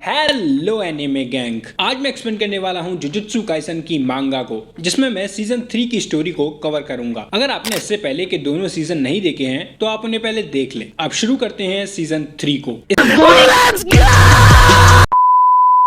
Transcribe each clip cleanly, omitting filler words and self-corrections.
Hello anime gang, आज मैं explain करने वाला हूँ जुजुत्सु काइसन की मांगा को, जिसमें मैं सीजन 3 की स्टोरी को कवर करूंगा। अगर आपने इससे पहले के दोनों सीजन नहीं देखे हैं तो आप उन्हें पहले देख लें। अब शुरू करते हैं सीजन 3 को।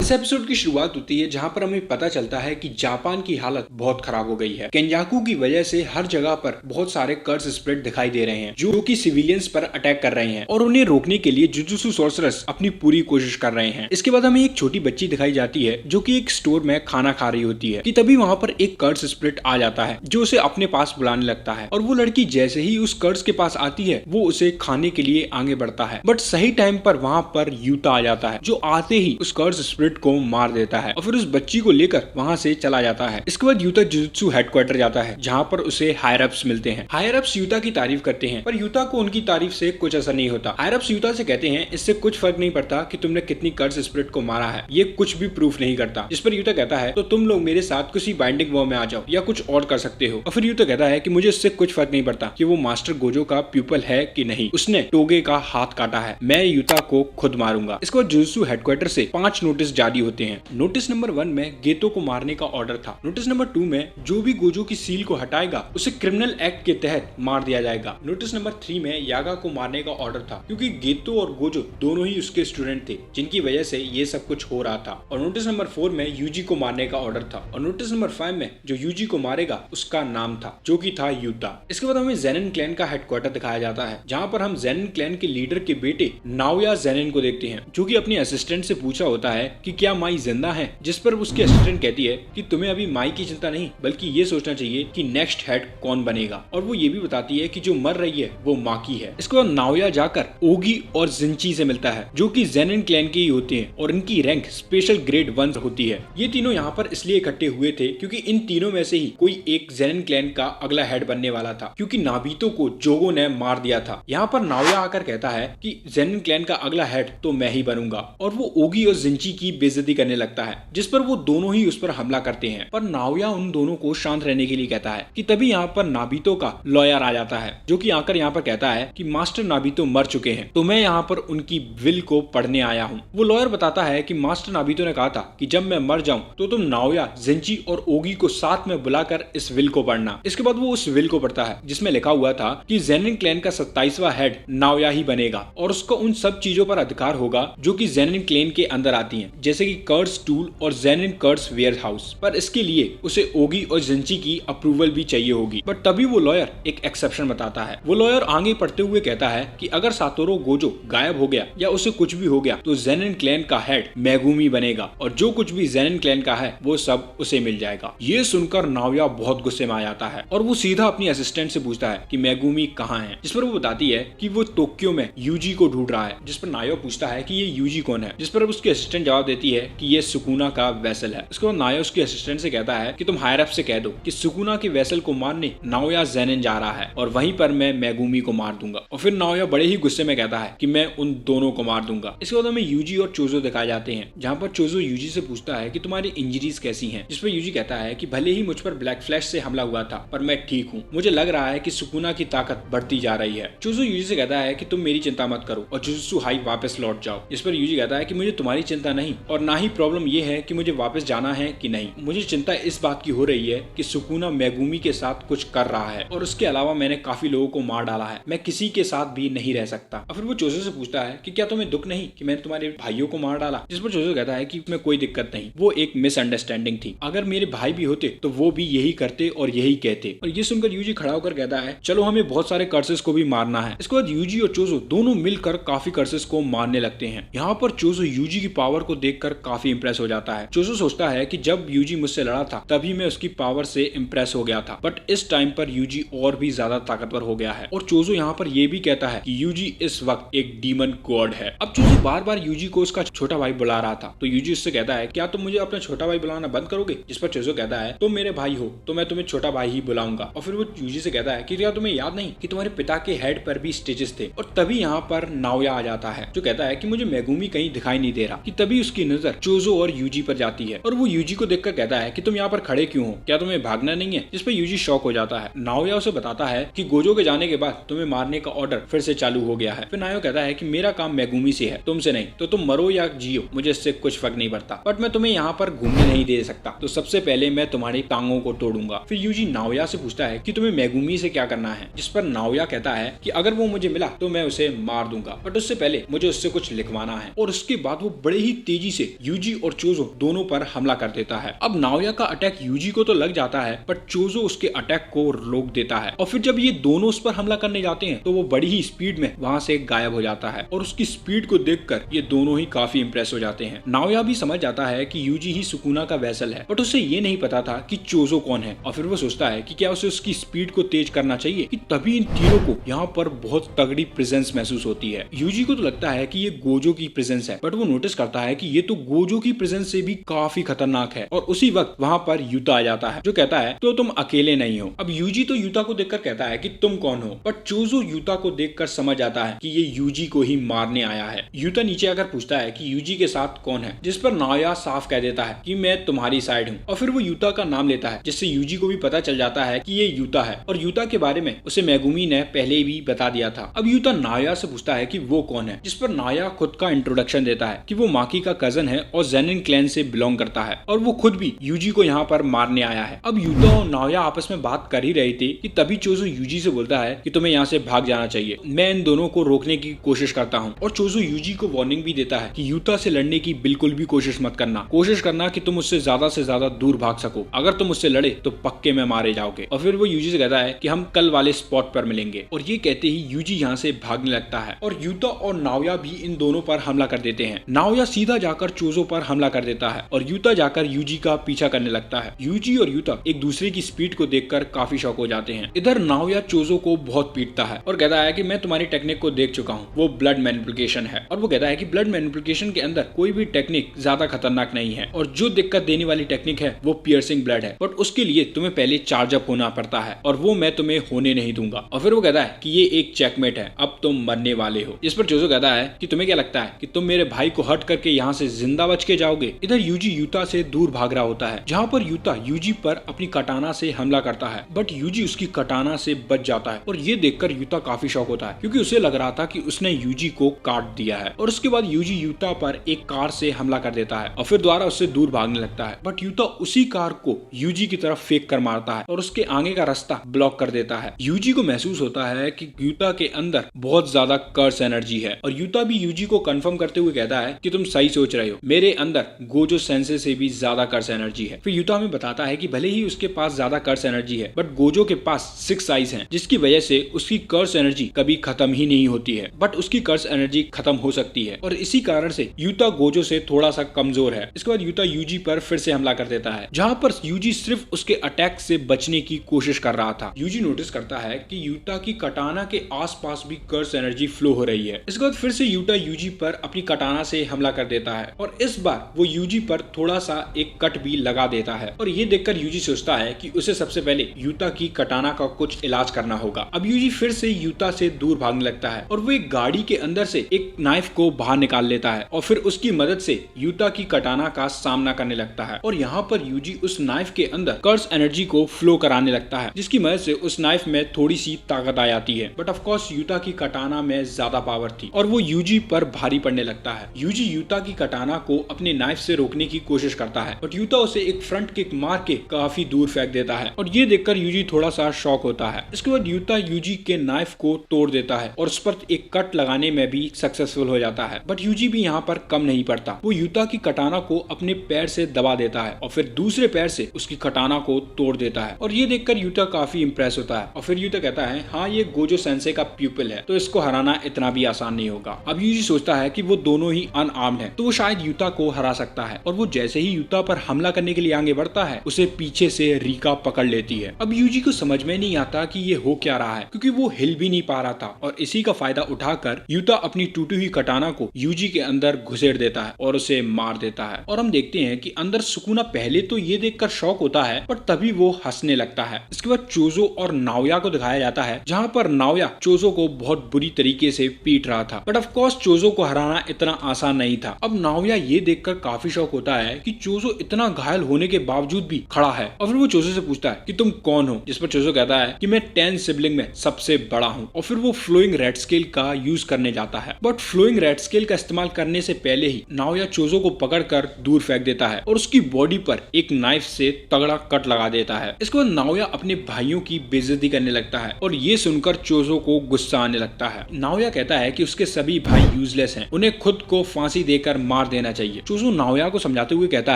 इस एपिसोड की शुरुआत होती है जहां पर हमें पता चलता है कि जापान की हालत बहुत खराब हो गई है। केन्याकू की वजह से हर जगह पर बहुत सारे कर्स स्प्रेड दिखाई दे रहे हैं जो कि सिविलियंस पर अटैक कर रहे हैं और उन्हें रोकने के लिए जुजुत्सु सोर्सरर्स अपनी पूरी कोशिश कर रहे हैं। इसके बाद हमें एक छोटी बच्ची दिखाई जाती है जो कि एक स्टोर में खाना खा रही होती है कि तभी वहां पर एक कर्स स्प्रेड आ जाता है जो उसे अपने पास बुलाने लगता है और वो लड़की जैसे ही उस कर्स के पास आती है वो उसे खाने के लिए आगे बढ़ता है। बट सही टाइम पर वहां पर यूता आ जाता है जो आते ही उस कर्स स्प्रेड को मार देता है और फिर उस बच्ची को लेकर वहां से चला जाता है। इसके बाद यूता जुजुत्सु हेडक्वार्टर जाता है जहां पर उसे हायर अप्स मिलते हैं। हायर अप्स यूता की तारीफ करते हैं पर यूता को उनकी तारीफ से कुछ असर नहीं होता। हायर अप्स यूता से कहते हैं इससे कुछ फर्क नहीं पड़ता कि तुमने कितनी कर्स स्पिरिट को मारा है, ये कुछ भी प्रूफ नहीं करता। जिस पर यूता कहता है तो तुम लोग मेरे साथ किसी बाइंडिंग वॉर में आ जाओ या कुछ और कर सकते हो। और फिर यूता कहता है कि मुझे इससे कुछ फर्क नहीं पड़ता कि वो मास्टर गोजो का प्यूपल है कि नहीं, उसने टोगे का हाथ काटा है, मैं यूता को खुद मारूंगा। इसके बाद जुजुत्सु हेडक्वार्टर से 5 नोटिस जारी होते हैं। नोटिस नंबर 1 में गेतो को मारने का ऑर्डर था। नोटिस नंबर 2 में जो भी गोजो की सील को हटाएगा उसे क्रिमिनल एक्ट के तहत मार दिया जाएगा। नोटिस नंबर 3 में यागा को मारने का ऑर्डर था क्योंकि गेतो और गोजो दोनों ही उसके स्टूडेंट थे जिनकी वजह से ये सब कुछ हो रहा था। और नोटिस नंबर 4 में यूजी को मारने का ऑर्डर था। और नोटिस नंबर 5 में जो यूजी को मारेगा उसका नाम था जो कि था यूता। इसके बाद हमें जेनिन क्लैन का हेडक्वार्टर दिखाया जाता है जहाँ पर हम जेनिन क्लैन के लीडर के बेटे नाओया जेनिन को देखते हैं जो कि अपने असिस्टेंट से पूछा होता है कि क्या माई जिंदा है, जिस पर उसकी असिस्टेंट कहती है कि तुम्हें अभी माई की चिंता नहीं बल्कि ये सोचना चाहिए कि नेक्स्ट हेड कौन बनेगा। और वो ये भी बताती है कि जो मर रही है वो माँ की है। इसके बाद नाओया जाकर ओगी और जिंची से मिलता है जो कि जेनिन क्लैन के ही होते हैं और इनकी रैंक स्पेशल ग्रेड 1 होती है। ये तीनों यहाँ पर इसलिए इकट्ठे हुए थे क्योंकि इन तीनों में से ही कोई एक जेनिन क्लैन का अगला हेड बनने वाला था क्योंकि नाबितो को जोगो ने मार दिया था। यहाँ पर नाओया आकर कहता है कि जेनिन क्लैन का अगला हेड तो मैं ही बनूंगा और वो ओगी और जिंची की बेइज्जती करने लगता है जिस पर वो दोनों ही उस पर हमला करते हैं। पर नाओया उन दोनों को शांत रहने के लिए कहता है कि तभी यहाँ पर नाबितो का लॉयर आ जाता है जो कि आकर यहाँ पर कहता है कि मास्टर नाबितो मर चुके हैं तो मैं यहाँ पर उनकी विल को पढ़ने आया हूँ। वो लॉयर बताता है कि मास्टर नाबितो ने कहा था कि जब मैं मर जाऊं तो तुम नाओया, जिंची और ओगी को साथ में बुलाकर इस विल को पढ़ना। इसके बाद वो उस विल को पढ़ता है जिसमें लिखा हुआ था कि जेनिन क्लैन का 27वां हेड नाओया ही बनेगा और उसको उन सब चीजों पर अधिकार होगा जो कि जेनिन क्लैन के अंदर आती हैं जैसे कि कर्स टूल और जेनिन कर्स वेयर हाउस। पर इसके लिए उसे ओगी और जिंची की अप्रूवल भी चाहिए होगी। बट तभी वो लॉयर एक एक्सेप्शन बताता है। वो लॉयर आगे पढ़ते हुए कहता है कि अगर सातोरो गोजो गायब हो गया या उसे कुछ भी हो गया तो जेनिन क्लैन का हेड मेगुमी बनेगा और जो कुछ भी जेनिन क्लैन का है वो सब उसे मिल जाएगा। ये सुनकर नाओया बहुत गुस्से में आ जाता है और वो सीधा अपनी असिस्टेंट से पूछता है कि मेगुमी कहाँ है, जिस पर वो बताती है कि वो टोक्यो में यूजी को ढूंढ रहा है। जिस पर नाओया पूछता है कि ये यूजी कौन है, जिस पर उसकी असिस्टेंट जवाब देती है कि ये सुकुना का वेसल है। उसके बाद नाओया उसके असिस्टेंट से कहता है कि तुम हायर अप से कह दो कि सुकुना के वेसल को मारने नाओया जेनिन जा रहा है और वहीं पर मैं मेगुमी को मार दूंगा। और फिर नाओया बड़े ही गुस्से में कहता है कि मैं उन दोनों को मार दूंगा। इसके बाद हमें यूजी और चोजो दिखाए जाते हैं जहाँ पर चोजो यूजी से पूछता है कि तुम्हारी इंजरीज कैसी हैं, जिस पर यूजी कहता है कि भले ही मुझ पर ब्लैक फ्लैश से हमला हुआ था पर मैं ठीक हूँ, मुझे लग रहा है कि सुकुना की ताकत बढ़ती जा रही है। चोजो यूजी से कहता है कि तुम मेरी चिंता मत करो और जुजुत्सु हाई वापस लौट जाओ। इस पर यूजी कहता है कि मुझे तुम्हारी चिंता नहीं और ना ही प्रॉब्लम ये है कि मुझे वापस जाना है कि नहीं, मुझे चिंता इस बात की हो रही है कि सुकुना मेगुमी के साथ कुछ कर रहा है और उसके अलावा मैंने काफी लोगों को मार डाला है, मैं किसी के साथ भी नहीं रह सकता। और फिर वो चोजो से पूछता है कि क्या तुम्हें दुख नहीं कि मैंने तुम्हारे भाइयों को मार डाला, जिस पर चोजो कहता है कि इसमें कोई दिक्कत नहीं, वो एक मिसअंडरस्टैंडिंग थी, अगर मेरे भाई भी होते तो वो भी यही करते और यही कहते। और ये सुनकर यूजी खड़ा होकर कहता है चलो हमें बहुत सारे कर्सेस को भी मारना है। इसके बाद यूजी और चोजो दोनों मिलकर काफी कर्सेस को मारने लगते हैं। यहाँ पर चोजो यूजी की पावर को देखकर काफी इंप्रेस हो जाता है। चोजो सोचता है कि जब यूजी मुझसे लड़ा था तभी मैं उसकी पावर से इंप्रेस हो गया था बट इस टाइम पर यूजी और भी ज्यादा ताकतवर हो गया है। और चोजो यहाँ पर यह भी कहता है कि यूजी इस वक्त एक डीमन गॉड है। अब चोजो बार बार यूजी को उसका छोटा भाई बुला रहा था तो यूजी उससे कहता है क्या तुम मुझे अपना छोटा भाई बुलाना बंद करोगे, जिस पर चोजो कहता है तुम मेरे भाई हो तो मैं तुम्हें छोटा भाई ही बुलाऊंगा। और फिर वो यूजी से कहता है कि क्या तुम्हें याद नहीं कि तुम्हारे पिता के हेड पर भी स्टिचेस थे। और तभी यहाँ पर नाओया आ जाता है जो कहता है कि मुझे मेगुमी कहीं दिखाई नहीं दे रहा। कि तभी उसकी नजर चोजो और यूजी पर जाती है और वो यूजी को देखकर कहता है कि तुम यहाँ पर खड़े क्यों हो, क्या तुम्हें भागना नहीं है? जिस पर यूजी शॉक हो जाता है। नाओया उसे बताता है कि गोजो के जाने के बाद तुम्हें मारने का ऑर्डर फिर से चालू हो गया है। फिर नाओया कहता है कि मेरा काम मेगुमी से है, तुमसे नहीं, तो तुम मरो या जियो मुझे इससे कुछ फर्क नहीं पड़ता, बट मैं तुम्हें यहाँ पर घूमने नहीं दे सकता, तो सबसे पहले मैं तुम्हारी टांगों को तोड़ूंगा। फिर यूजी नाओया से पूछता है कि तुम्हें मेगुमी से क्या करना है, जिस पर नाओया कहता है कि अगर वो मुझे मिला तो मैं उसे मार दूंगा, बट उससे पहले मुझे उससे कुछ लिखवाना है। और उसके बाद वो बड़े ही तेजी से यूजी और चोजो दोनों पर हमला कर देता है। अब नाओया का अटैक यूजी को तो लग जाता है, बट चोजो उसके अटैक को रोक देता है। और फिर जब ये दोनों उस पर हमला करने जाते हैं तो वो बड़ी ही स्पीड में वहां से गायब हो जाता है और उसकी स्पीड को देखकर ये दोनों ही काफी इंप्रेस हो जाते हैं। नाओया भी समझ जाता है कि यूजी ही सुकुना का वेसल है, बट उसे ये नहीं पता था कि चोजो कौन है। और फिर वो सोचता है कि क्या उसे उसकी स्पीड को तेज करना चाहिए, कि तभी इन तीनों को यहाँ पर बहुत तगड़ी प्रेजेंस महसूस होती है। यूजी को तो लगता है कि ये गोजो की प्रेजेंस है, बट वो नोटिस करता है कि ये तो गोजो की प्रेजेंस से भी काफी खतरनाक है। और उसी वक्त वहां पर यूता आ जाता है जो कहता है तो तुम अकेले नहीं हो। अब यूजी तो यूता को देखकर कहता है कि तुम कौन हो, बट चोजो यूता को देखकर समझ आता है कि ये यूजी को ही मारने आया है। यूता नीचे आकर पूछता है कि यूजी के साथ कौन है, जिस पर नाओया साफ कह देता है कि मैं तुम्हारी साइड हूँ। और फिर वो यूता का नाम लेता है, जिससे यूजी को भी पता चल जाता है कि ये यूता है और यूता के बारे में उसे मेगुमी ने पहले भी बता दिया था। अब यूता नाओया से पूछता है कि वो कौन है, जिस पर नाओया खुद का इंट्रोडक्शन देता है कि वो माकी का कजन है और जेनिन क्लैन से बिलोंग करता है और वो खुद भी यूजी को यहाँ पर मारने आया है। अब यूता और नाओया आपस में बात कर ही रही थी कि तभी चोजो यूजी से बोलता है कि तुम्हें यहाँ से भाग जाना चाहिए, मैं इन दोनों को रोकने की कोशिश करता हूँ। और चोजो यूजी को वार्निंग भी देता है कि यूता से लड़ने की बिल्कुल भी कोशिश मत करना, कोशिश करना कि तुम उससे ज्यादा दूर भाग सको, अगर तुम उससे लड़े तो पक्के में मारे जाओगे। और फिर वो यूजी से कहता है कि हम कल वाले स्पॉट पर मिलेंगे। और ये कहते ही यूजी यहाँ से भागने लगता है और यूता और नाओया भी इन दोनों पर हमला कर देते हैं। नाओया सीधा जाकर चोजो पर हमला कर देता है और यूता जाकर यूजी का पीछा करने लगता है। यूजी और यूता एक दूसरे की स्पीड को देखकर काफी शॉक हो जाते हैं। इधर नाओया चोजो को बहुत पीटता है और कहता है कि मैं तुम्हारी टेक्निक को देख चुका हूँ, वो ब्लड मैनिपुलेशन है। और वो कहता है कि ब्लड मैनिपुलेशन के अंदर कोई भी टेक्निक ज्यादा खतरनाक नहीं है और जो दिक्कत देने वाली टेक्निक है वो पियर्सिंग ब्लड है, बट उसके लिए तुम्हें पहले चार्ज अप होना पड़ता है और वो मैं तुम्हें होने नहीं दूंगा। और फिर वो कहता है कि ये एक चेकमेट है, अब तुम मरने वाले हो। इस पर चोजो कहता है कि तुम्हें क्या लगता है कि तुम मेरे भाई को हर्ट करके यहाँ से जिंदा बच के जाओगे। इधर यूजी यूता से दूर भाग रहा होता है, जहाँ पर यूता यूजी पर अपनी कटाना से हमला करता है, बट यूजी उसकी कटाना से बच जाता है। और ये देखकर यूता काफी शॉक होता है क्योंकि उसे लग रहा था कि उसने यूजी को काट दिया है। और उसके बाद यूजी यूता पर एक कार से हमला कर देता है और फिर दोबारा उससे दूर भागने लगता है, बट यूता उसी कार को यूजी की तरफ फेंक कर मारता है और उसके आगे का रास्ता ब्लॉक कर देता है। यूजी को महसूस होता है कि यूता के अंदर बहुत ज्यादा कर्स एनर्जी है और यूता भी यूजी को कंफर्म करते हुए कहता है कि तुम सही सोच रहे हो, मेरे अंदर गोजो सेंसे से भी ज्यादा कर्स एनर्जी है। फिर यूता हमें बताता है कि भले ही उसके पास ज्यादा कर्स एनर्जी है, बट गोजो के पास 6 आइज हैं, जिसकी वजह से उसकी कर्स एनर्जी कभी खत्म ही नहीं होती है, बट उसकी कर्स एनर्जी खत्म हो सकती है और इसी कारण से यूता गोजो से थोड़ा सा कमजोर है। इसके बाद यूता यूजी पर फिर से हमला कर देता है, जहां पर यूजी सिर्फ उसके अटैक से बचने की कोशिश कर रहा था। यूजी नोटिस करता है कि यूता की कटाना के आसपास भी कर्स एनर्जी फ्लो हो रही है। इसके बाद फिर से यूता यूजी पर अपनी कटाना से हमला कर देता है और इस बार वो यूजी पर थोड़ा सा एक कट भी लगा देता है और ये देखकर यूजी सोचता है कि उसे सबसे पहले यूता की कटाना का कुछ इलाज करना होगा। अब यूजी फिर से यूता से दूर भागने लगता है और वो एक गाड़ी के अंदर से एक नाइफ को बाहर निकाल लेता है और फिर उसकी मदद से यूता की कटाना का सामना करने लगता है। और यहाँ पर यूजी उस नाइफ के अंदर कर्स एनर्जी को फ्लो कराने लगता है, जिसकी मदद से उस नाइफ में थोड़ी सी ताकत आ जाती है, बट ऑफ कोर्स यूता की कटाना में ज्यादा पावर थी और वो यूजी पर भारी पड़ने लगता है। यूजी यूता की कटाना को अपने नाइफ से रोकने की कोशिश करता है, बट यूता उसे एक फ्रंट किक मार के काफी दूर फेंक देता है और ये देखकर यूजी थोड़ा सा शॉक होता है। इसके बाद यूता यूजी के नाइफ को तोड़ देता है और उस पर एक कट लगाने में भी सक्सेसफुल हो जाता है, बट यूजी भी यहाँ पर कम नहीं पड़ता। वो यूता की कटाना को अपने पैर से दबा देता है और फिर दूसरे पैर से उसकी कटाना को तोड़ देता है और ये देखकर यूता काफी इंप्रेस होता है और फिर यूता कहता है हाँ ये गोजो सेंसे का प्यूपिल है, तो इसको हराना इतना भी आसान नहीं होगा। अब यूजी सोचता है कि वो दोनों ही अनआर्म्ड हैं, तो वो शायद यूता को हरा सकता है और वो जैसे ही यूता पर हमला करने के लिए आगे बढ़ता है उसे पीछे से रिका पकड़ लेती है। अब यूजी को समझ में नहीं आता कि ये हो क्या रहा है, क्योंकि वो हिल भी नहीं पा रहा था और इसी का फायदा उठाकर यूता अपनी टूटी हुई कटाना को यूजी के अंदर घुसेड़ देता है और उसे मार देता है। और हम देखते हैं कि अंदर सुकुना पहले तो ये देखकर शॉक होता है, पर तभी वो हंसने लगता है। इसके बाद चोजो और नाओया को दिखाया जाता है, जहाँ पर नाओया चोजो को बहुत बुरी तरीके से पीट रहा था, बट ऑफ कोर्स चोजो को हराना इतना आसान नहीं था। अब नाओया ये देखकर काफी शौक होता है कि चोजो इतना घायल होने के बावजूद भी खड़ा है। और फिर वो चोजो से पूछता है कि तुम कौन हो, जिस पर चोजो कहता है कि मैं 10 सिबलिंग में सबसे बड़ा हूँ। और फिर वो फ्लोइंग रेड स्केल का यूज करने जाता है, बट फ्लोइंग रेड स्केल का इस्तेमाल करने से पहले ही नाओया चोजो को पकड़कर दूर फेंक देता है और उसकी बॉडी पर एक नाइफ से तगड़ा कट लगा देता है। इसके बाद नाओया अपने भाइयों की बेइज्जती करने लगता है और ये सुनकर चोजो को गुस्सा आने लगता है। नाओया कहता है कि उसके सभी भाई यूजलेस हैं, उन्हें खुद को फांसी देकर मार देना चाहिए। चोजो नाओया को समझाते हुए कहता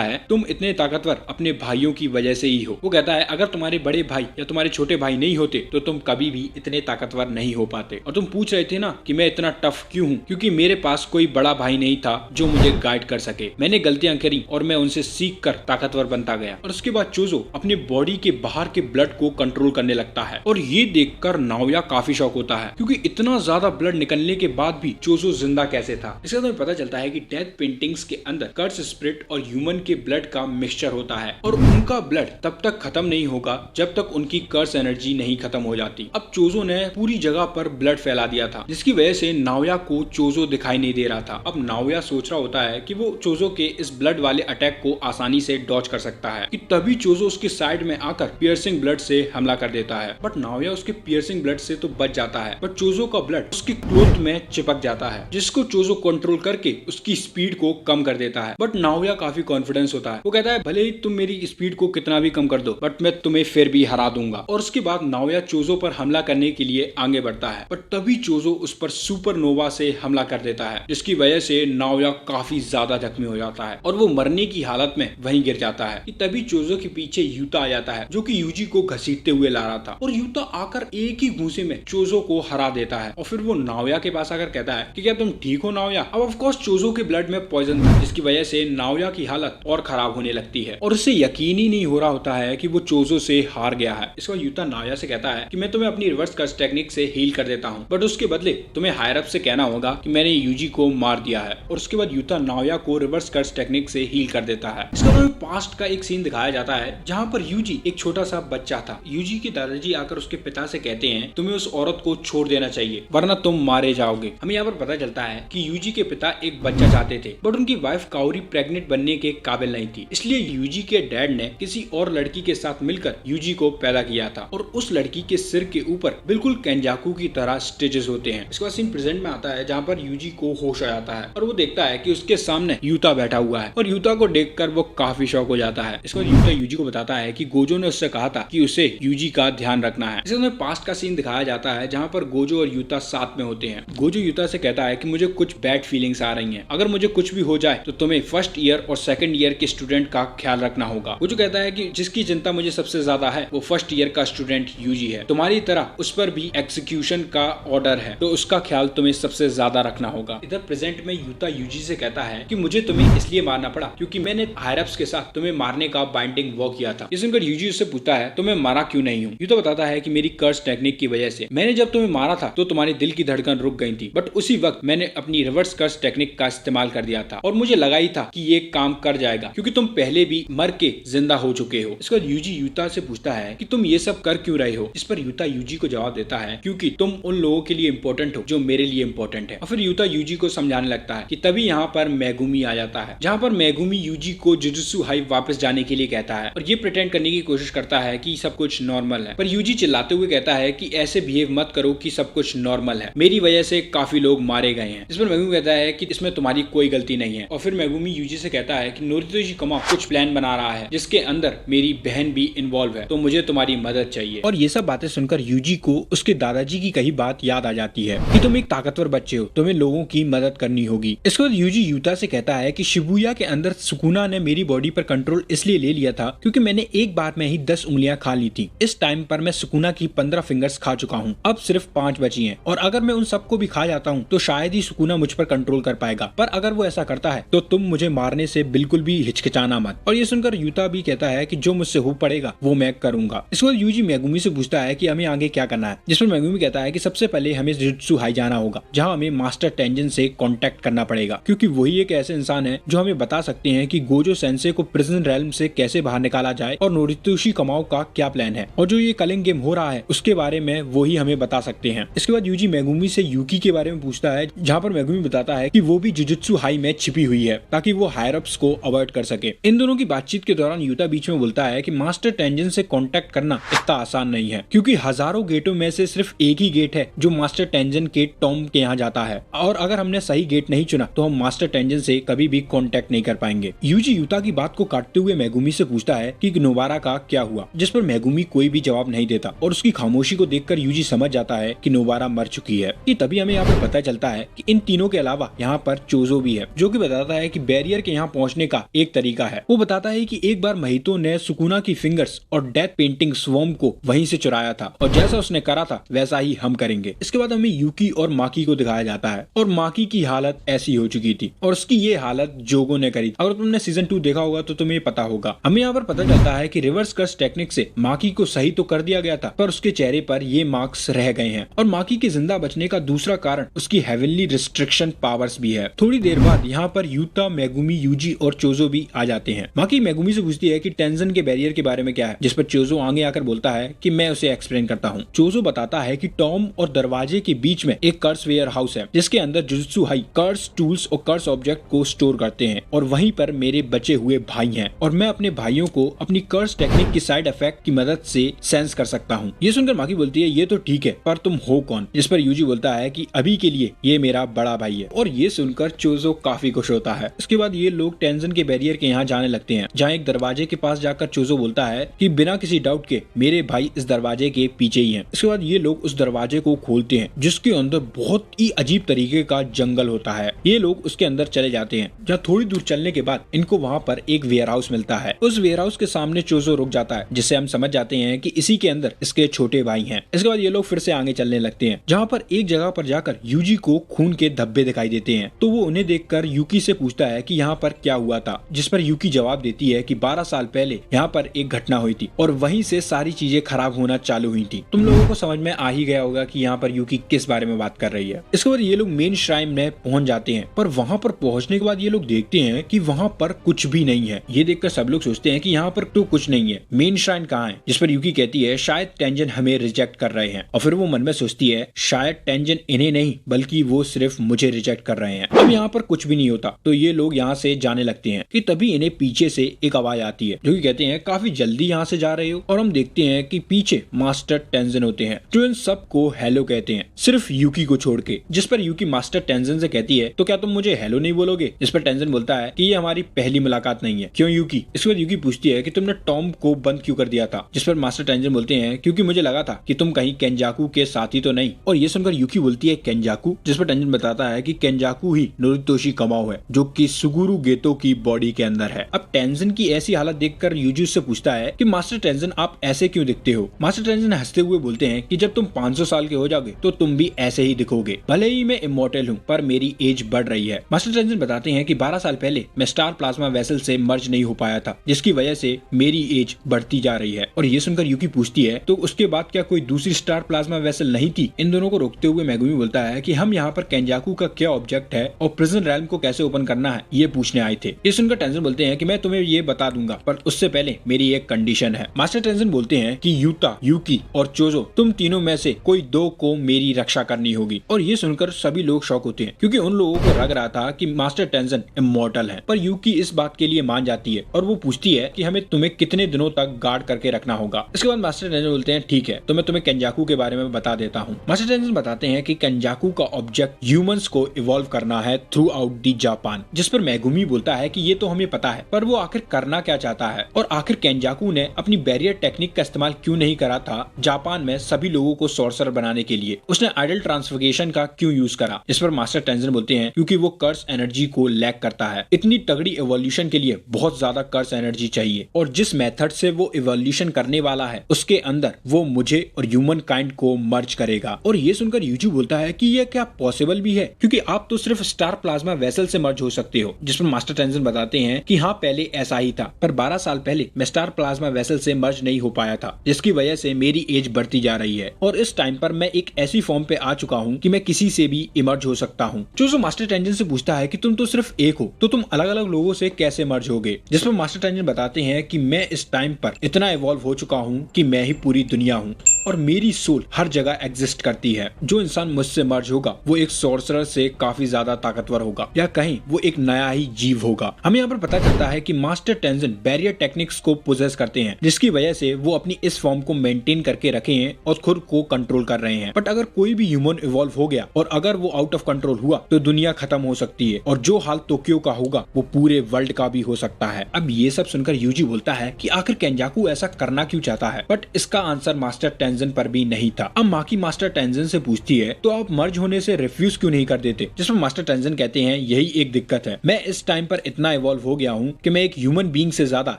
है तुम इतने ताकतवर अपने भाइयों की वजह से ही हो। वो कहता है अगर तुम्हारे बड़े भाई या तुम्हारे छोटे भाई नहीं होते तो तुम कभी भी इतने ताकतवर नहीं हो पाते। और तुम पूछ रहे थे ना कि मैं इतना टफ क्यों हूँ, क्योंकि मेरे पास कोई बड़ा भाई नहीं था जो मुझे गाइड कर सके। मैंने गलतियां करी और मैं उनसे सीख कर ताकतवर बनता गया। और उसके बाद चोजो अपने बॉडी के बाहर के ब्लड को कंट्रोल करने लगता है और ये देखकर नाओया काफी शौक होता है, क्योंकि इतना ज्यादा ब्लड निकलने के बाद भी चोजो जिंदा कैसे था। इसके बाद हमें पता चलता है कि डेथ पेंटिंग्स के अंदर कर्स स्पिरिट और ह्यूमन के ब्लड का मिक्सचर होता है और उनका ब्लड तब तक खत्म नहीं होगा जब तक उनकी कर्स एनर्जी नहीं खत्म हो जाती। अब चोजो ने पूरी जगह पर ब्लड फैला दिया था, जिसकी वजह से नाओया को चोजो दिखाई नहीं दे रहा था। अब नाओया सोच रहा होता है कि वो चोजो के इस ब्लड वाले अटैक को आसानी से डॉज कर सकता है कि तभी चोजो उसके साइड में आकर पियर्सिंग ब्लड से हमला कर देता है। बट नाओया उसके पियर्सिंग ब्लड से तो बच जाता है, बट चोजो का ब्लड उसके क्लोथ में चिपक जाता है, जिसको चोजो कंट्रोल करके उसकी स्पीड को कम कर देता है। बट नाओया काफी कॉन्फिडेंस होता है, वो कहता है भले ही तुम मेरी स्पीड को कितना भी कम कर दो बट मैं तुम्हें फिर भी हरा दूंगा। और उसके बाद नाओया चोजो पर हमला करने के लिए आगे बढ़ता है, पर तभी चोजो उस पर सुपरनोवा से हमला कर देता है, जिसकी वजह से नाओया काफी ज्यादा जख्मी हो जाता है और वो मरने की हालत में वहीं गिर जाता है। कि तभी चोजो के पीछे यूता आ जाता है, जो कि यूजी को घसीटते हुए ला रहा था, और यूता आकर एक ही घूंसे में चोजो को हरा देता है। और फिर वो नाओया के पास आकर कहता है कि क्या तुम ठीक हो नाओया। अब ऑफ कोर्स चोजो के ब्लड में पॉइजन था, जिसकी वजह से नाओया की हालत और खराब होने लगती है और उसे यकीन ही नहीं हो रहा होता है कि वो चोजो से हार गया है। इसको यूता नाओया से कहता है कि मैं तुम्हें अपनी रिवर्स कर्स टेक्निक से हील कर देता हूँ, बट उसके बदले तुम्हें हायर अप से कहना होगा कि मैंने यूजी को मार दिया है। और उसके बाद यूता नाओया को रिवर्स कर्स टेक्निक से हील कर देता है। इसके बाद पास्ट का एक सीन दिखाया जाता है जहाँ पर यूजी एक छोटा सा बच्चा था। यूजी के दादाजी आकर उसके पिता से कहते हैं तुम्हें उस औरत को छोड़ देना चाहिए वरना तुम मारे जाओगे। हमें यहाँ पर पता चलता है कि यूजी के पिता एक बच्चा चाहते थे, बट उनकी वाइफ काओरी प्रेग्नेंट बनने के काबिल नहीं थी, इसलिए यूजी के डैड ने किसी और लड़की के साथ मिलकर यूजी को पैदा किया था। और उस लड़की के सिर के ऊपर बिल्कुल केंजाकू की तरह स्टिचेस होते हैं। इसके बाद सीन प्रेजेंट में आता है जहाँ पर यूजी को होश आ जाता है और वो देखता है कि उसके सामने यूता बैठा हुआ है और यूता को देखकर वो काफी शौक हो जाता है। इसके बाद यूता यूजी को बताता है कि गोजो ने उससे कहा था कि उसे यूजी का ध्यान रखना है। इसके बाद पास्ट का सीन दिखाया जाता है जहाँ पर गोजो और यूता साथ में होते हैं। गोजो यूता से कहता है कि मुझे कुछ बैड फीलिंग्स आ रही हैं, अगर मुझे कुछ भी हो जाए तो तुम्हें फर्स्ट ईयर और सेकंड ईयर के स्टूडेंट का ख्याल रखना होगा। गोजो कहता है कि जिसकी चिंता मुझे सबसे ज्यादा है वो फर्स्ट ईयर का स्टूडेंट यूजी है, तुम्हारी तरह उस पर भी एग्जीक्यूशन का ऑर्डर है तो उसका ख्याल तुम्हें सबसे ज्यादा रखना होगा। इधर प्रेजेंट में यूता यूजी से कहता है कि मुझे तुम्हें इसलिए मारना पड़ा क्योंकि मैंने हायर अप्स के साथ तुम्हें मारने का बाइंडिंग वो किया था। ये सुनकर यूजी उससे पूछता है तुम्हें मारा क्यों नहीं हूँ। यूता बताता है कि मेरी कर्स टेक्निक की वजह से मैंने जब तुम्हें मारा था तो तुम्हारे दिल की धड़कन रुक गई थी, बट उसी वक्त मैंने अपनी रिवर्स कर्स टेक्निक का इस्तेमाल कर दिया था और मुझे लगा ही था कि ये काम कर जाएगा क्योंकि तुम पहले भी मर के जिंदा हो चुके हो। इसके बाद यूजी यूता से पूछता है कि तुम ये सब कर क्यों रहे हो। इस पर यूता यूजी को जवाब देता है क्योंकि तुम उन लोगों के लिए इम्पोर्टेंट हो जो मेरे लिए इम्पोर्टेंट है। और फिर यूता यूजी को समझाने लगता है कि तभी यहाँ पर मेगुमी आ जाता है, जहाँ पर मेगुमी यूजी को जुजुत्सु हाइव वापस जाने के लिए कहता है और ये प्रिटेंड करने की कोशिश करता है कि सब कुछ नॉर्मल है, पर यूजी चिल्लाते हुए कहता है कि ऐसे बिहेव मत करो कि सब कुछ नॉर्मल है, मेरी वजह से काफी लोग मारे गए हैं। इस पर मेगुमी कहता है कि इसमें तुम्हारी कोई गलती नहीं है। और फिर मेगुमी यूजी से कहता है कि नोरितो कमा कुछ प्लान बना रहा है जिसके अंदर मेरी बहन भी इन्वॉल्व है, तो मुझे तुम्हारी मदद चाहिए। और ये सब बातें सुनकर यूजी को उसके दादाजी की कही बात याद आ जाती है कि तुम एक ताकतवर बच्चे हो, तुम्हें लोगों की मदद करनी होगी। इसके बाद यूजी यूता से कहता है कि शिबुया के अंदर सुकुना ने मेरी बॉडी पर कंट्रोल इसलिए ले लिया था क्योंकि मैंने एक बार में ही 10 उंगलियां खा ली थी। इस टाइम पर मैं सुकुना की 15 फिंगर्स खा चुका हूँ, अब सिर्फ 5 बची हैं और अगर मैं उन सबको भी खा जाता हूँ तो शायद ही सुकुना मुझ पर कंट्रोल कर पाएगा, पर अगर वो ऐसा करता है तो तुम मुझे मारने से बिल्कुल भी हिचकिचाना मत। और ये सुनकर यूता भी कहता है कि जो मुझसे हो पड़ेगा वो मैं करूंगा। इसके बाद यूजी मेगुमी से पूछता है कि हमें आगे क्या करना है, जिस पर मेगुमी कहता है कि सबसे पहले हमें जुजुत्सु हाई जाना होगा जहाँ हमें मास्टर टेंजन से कांटेक्ट करना पड़ेगा क्योंकि वही एक ऐसे इंसान है जो हमें बता सकते हैं कि गोजो सेंसे को प्रिजन रेल्म से कैसे बाहर निकाला जाए और नोरितोशी कमाओ का क्या प्लान है, और जो ये कलिंग गेम हो रहा है उसके बारे में वही हमें बता सकते हैं। इसके बाद यूजी मेगुमी से यूकी के बारे में पूछता है जहाँ पर मेगुमी बताता है कि वो भी जुजुत्सु हाई में छिपी हुई है ताकि वो हायर अप्स को अवॉइड कर सके। इन दोनों की बातचीत के दौरान यूता बीच में बोलता है कि मास्टर टेंजन से कांटेक्ट करना इतना आसान नहीं है, क्योंकि हजारों गेटों में से सिर्फ एक ही गेट है जो मास्टर टेंजन के टॉम के यहाँ जाता है, और अगर हमने सही गेट नहीं चुना तो हम मास्टर टेंजन से कभी भी कांटेक्ट नहीं कर पाएंगे। यूजी यूता की बात को काटते हुए मेगुमी से पूछता है कि नोबारा का क्या हुआ, जिस पर मेगुमी कोई भी जवाब नहीं देता और उसकी खामोशी को देखकर यूजी समझ जाता है कि नोबारा मर चुकी है। कि तभी हमें यहाँ पर पता चलता है कि इन तीनों के अलावा यहाँ पर चोजो भी है, जो कि बताता है कि बैरियर के यहाँ पहुँचने का एक तरीका है। वो बताता है कि एक बार महितो ने सुकुना की फिंगर्स और डेथ पेंटिंग स्वॉर्म को वहीं से चुराया था और जैसा उसने करा था वैसा ही हम करेंगे। इसके बाद हमें यूकी और माकी को दिखाया जाता है और माकी की हालत ऐसी हो चुकी थी और उसकी ये हालत जोगो ने करी। अगर तुमने सीजन 2 देखा होगा तो तुम्हें पता होगा। हमें यहाँ पर पता चलता है कि रिवर्स कर्स टेक्निक से माकी को सही तो कर दिया गया था, पर उसके चेहरे पर ये मार्क्स रह गए हैं और माकी के जिंदा बचने का दूसरा कारण उसकी हेवनली रिस्ट्रिक्शन पावर्स भी है। थोड़ी देर बाद यहाँ पर यूता, मेगुमी, यूजी और चोजो भी आ जाते हैं। माकी मेगुमी से पूछती है कि टेंजन के बैरियर के बारे में क्या है, जिस पर चोजो आगे आकर बोलता है कि मैं उसे एक्सप्लेन करता हूँ। चोजो बताता है कि टॉम और दरवाजे के बीच में एक कर्स वेयर हाउस है, जिसके अंदर जुजुत्सु हाई कर्स टूल्स और कर्स ऑब्जेक्ट को स्टोर करते हैं और वहीं पर मेरे बचे हुए भाई हैं और मैं अपने भाइयों को अपनी कर्स टेक्निक की साइड इफेक्ट की मदद से सेंस कर सकता हूँ। ये सुनकर माकी बोलती है ये तो ठीक है, पर तुम हो कौन? जिस पर यूजी बोलता है कि अभी के लिए ये मेरा बड़ा भाई है और ये सुनकर चोजो काफी खुश होता है। इसके बाद ये लोग टेंजन के बैरियर के यहाँ जाने लगते हैं, जहाँ एक दरवाजे के पास जाकर चोजो बोलता है कि बिना किसी डाउट के मेरे भाई इस दरवाजे के पीछे ही हैं। इसके बाद ये लोग उस दरवाजे को खोलते हैं, जिसके अंदर बहुत ही अजीब तरीके का जंगल होता है। ये लोग उसके अंदर चले जाते हैं, जहाँ थोड़ी दूर चलने के बाद इनको वहाँ पर एक वेयर हाउस मिलता है। उस वेयर हाउस के सामने चोजो रुक जाता है, जिससे हम समझ जाते हैं कि इसी के अंदर इसके छोटे भाई हैं। इसके बाद ये लोग फिर से आगे चलने लगते हैं, जहाँ पर एक जगह पर जाकर यूजी को खून के धब्बे दिखाई देते हैं। तो वो उन्हें देखकर यूकी से पूछता है कि यहाँ पर क्या हुआ था, जिस पर यूकी जवाब देती है कि 12 साल पहले यहाँ पर एक घटना हुई थी और वहीं से सारी चीजें खराब होना चालू हुई थी। तुम लोगों को समझ में आ ही गया होगा कि यहाँ पर यूकी किस बारे में बात कर रही है। इसके बाद ये लोग मेन श्राइन में पहुंच जाते हैं, पर वहाँ पर पहुंचने के बाद ये लोग देखते हैं कि वहाँ पर कुछ भी नहीं है। ये देखकर सब लोग सोचते हैं कि यहाँ पर तो कुछ नहीं है, मेन श्राइन कहाँ है? जिस पर यूकी कहती है शायद टेंजन हमें रिजेक्ट कर रहे हैं, और फिर वो मन में सोचती है शायद टेंजन इन्हें नहीं बल्कि वो सिर्फ मुझे रिजेक्ट कर रहे हैं। अब यहाँ पर कुछ भी नहीं होता तो ये लोग यहाँ से जाने लगते हैं कि तभी इन्हें पीछे से एक आवाज आती है, जो कि कहते हैं काफी जल्दी यहाँ से जा रहे हो। और हम देखते हैं कि पीछे मास्टर टेंजन होते हैं, जो इन सबको हेलो कहते हैं, सिर्फ यूकी को छोड़ के। जिस पर यूकी मास्टर टेंजन से कहती है तो क्या तुम मुझे हेलो नहीं बोलोगे? जिस पर टेंजन बोलता है कि ये हमारी पहली मुलाकात नहीं है। क्यों यूकी? इसके बाद यूकी पूछती है कि तुमने टॉम को बंद क्यों कर दिया था? जिस पर मास्टर टेंजन बोलते हैं क्योंकि मुझे लगा था कि तुम कहीं केंजाकू के साथी तो नहीं। और ये सुनकर यूकी बोलती है केंजाकू? जिस पर टेंजन बताता है कि केंजाकू ही नोरितोशी कमाओ है, जो कि सुगुरु गेतो की बॉडी के अंदर है। अब टेंजन की ऐसी हालत देखकर यूजी से पूछता है कि मास्टर टेंजन आप ऐसे क्यों दिखते हो? मास्टर टेंजन हंसते हुए बोलते हैं कि जब तुम 500 साल के हो जाओगे तो तुम भी ऐसे ही दिखोगे। भले ही मैं इमॉर्टल हूँ पर मेरी एज बढ़ रही है। मास्टर टेंजन बताते हैं कि 12 साल पहले मैं स्टार प्लाज्मा वेसल से मर्ज नहीं हो पाया था, जिसकी वजह से मेरी एज बढ़ती जा रही है। और ये सुनकर यूकी पूछती है तो उसके बाद क्या कोई दूसरी स्टार प्लाज्मा वेसल नहीं थी? इन दोनों को रोकते हुए मेगुमी बोलता है कि हम यहाँ पर केंजाकू का क्या ऑब्जेक्ट है और प्रिजन रैल्म को कैसे ओपन करना है ये पूछने आए थे। ये सुनकर टेंजन बोलते हैं कि मैं तुम्हें ये बता दूंगा, पर उससे पहले मेरी एक कंडीशन है। मास्टर टेंजन बोलते हैं कि यूता, यूकी और चोजो तुम तीनों में से कोई दो को मेरी रक्षा करनी होगी। और ये सुनकर सभी लोग शॉक होते हैं, क्योंकि उन लोगों को लग रहा था कि मास्टर टेंजन इमॉर्टल है। पर यूकी इस बात के लिए मान जाती है और वो पूछती है कि हमें तुम्हें कितने दिनों तक गार्ड करके रखना होगा। इसके बाद मास्टर टेंजन बोलते हैं ठीक है, तो मैं तुम्हें केंजाकू के बारे में बता देता हूँ। मास्टर टेंजन बताते हैं कि केंजाकू का ऑब्जेक्ट ह्यूमंस को इवॉल्व करना है थ्रू आउट दी जापान। जिस पर मेगुमी बोलता है कि ये तो हमें पता है, पर वो आखिर करना क्या चाहता है और आखिर केंजाकू ने अपनी बैरियर टेक्निक का इस्तेमाल क्यों नहीं करा था जापान में सभी लोगों को सॉर्सर बनाने के लिए? उसने आइडल ट्रांसफिगरेशन का क्यों यूज करा? इस पर मास्टर टेंजन बोलते हैं क्योंकि वो कर्स एनर्जी को लैक करता है। इतनी तगड़ी इवोल्यूशन के लिए बहुत ज्यादा कर्स एनर्जी चाहिए और जिस मेथड से वो इवोल्यूशन करने वाला है उसके अंदर वो मुझे और ह्यूमन काइंड को मर्ज करेगा। और ये सुनकर यूजी बोलता है कि ये क्या पॉसिबल भी है, क्योंकि आप तो सिर्फ स्टार प्लाज्मा वेसल से मर्ज हो सकते हो। जिस पर मास्टर टेंजन बताते हैं कि हाँ पहले ऐसा ही था, पर 12 साल पहले मैं स्टार प्लाज्मा वेसल से मर्ज नहीं हो पाया था, जिसकी वजह से मेरी एज बढ़ती जा रही है और इस टाइम पर मैं एक ऐसी फॉर्म पे आ चुका हूँ कि मैं किसी से भी इमर्ज हो सकता हूँ। जो मास्टर टेंजन से पूछता है कि तुम तो सिर्फ एक हो, तो तुम अलग अलग लोगों से कैसे मर्ज होगे? जिस पर मास्टर टेंजन बताते हैं कि मैं इस टाइम पर इतना इवॉल्व हो चुका हूँ कि मैं ही पूरी दुनिया हूँ। और मेरी सोल हर जगह एग्जिस्ट करती है। जो इंसान मुझसे मर्ज होगा वो एक सॉर्सरर से काफी ज्यादा ताकतवर होगा, या कहीं वो एक नया ही जीव होगा। हमें यहाँ पर पता चलता है कि मास्टर टेंजिन बैरियर टेक्निक्स को पोजेस करते हैं, जिसकी वजह से वो अपनी इस फॉर्म को मेंटेन करके रखे हैं और खुद को कंट्रोल कर रहे हैं। बट अगर कोई भी ह्यूमन इवॉल्व हो गया और अगर वो आउट ऑफ कंट्रोल हुआ तो दुनिया खत्म हो सकती है, और जो हाल टोक्यो का होगा वो पूरे वर्ल्ड का भी हो सकता है। अब ये सब सुनकर यूजी बोलता है कि आखिर केंजाकू ऐसा करना क्यों चाहता है, बट इसका आंसर मास्टर टेंजिन पर भी नहीं था। अब माकी मास्टर टेंजिन से पूछती है तो आप मर्ज होने से रिफ्यूज क्यों नहीं कर देते, जिसमें मास्टर टेंजिन कहते हैं यही एक दिक्कत है, मैं इस टाइम पर इतना इवॉल्व हो गया हूँ कि मैं एक ह्यूमन बीइंग से ज्यादा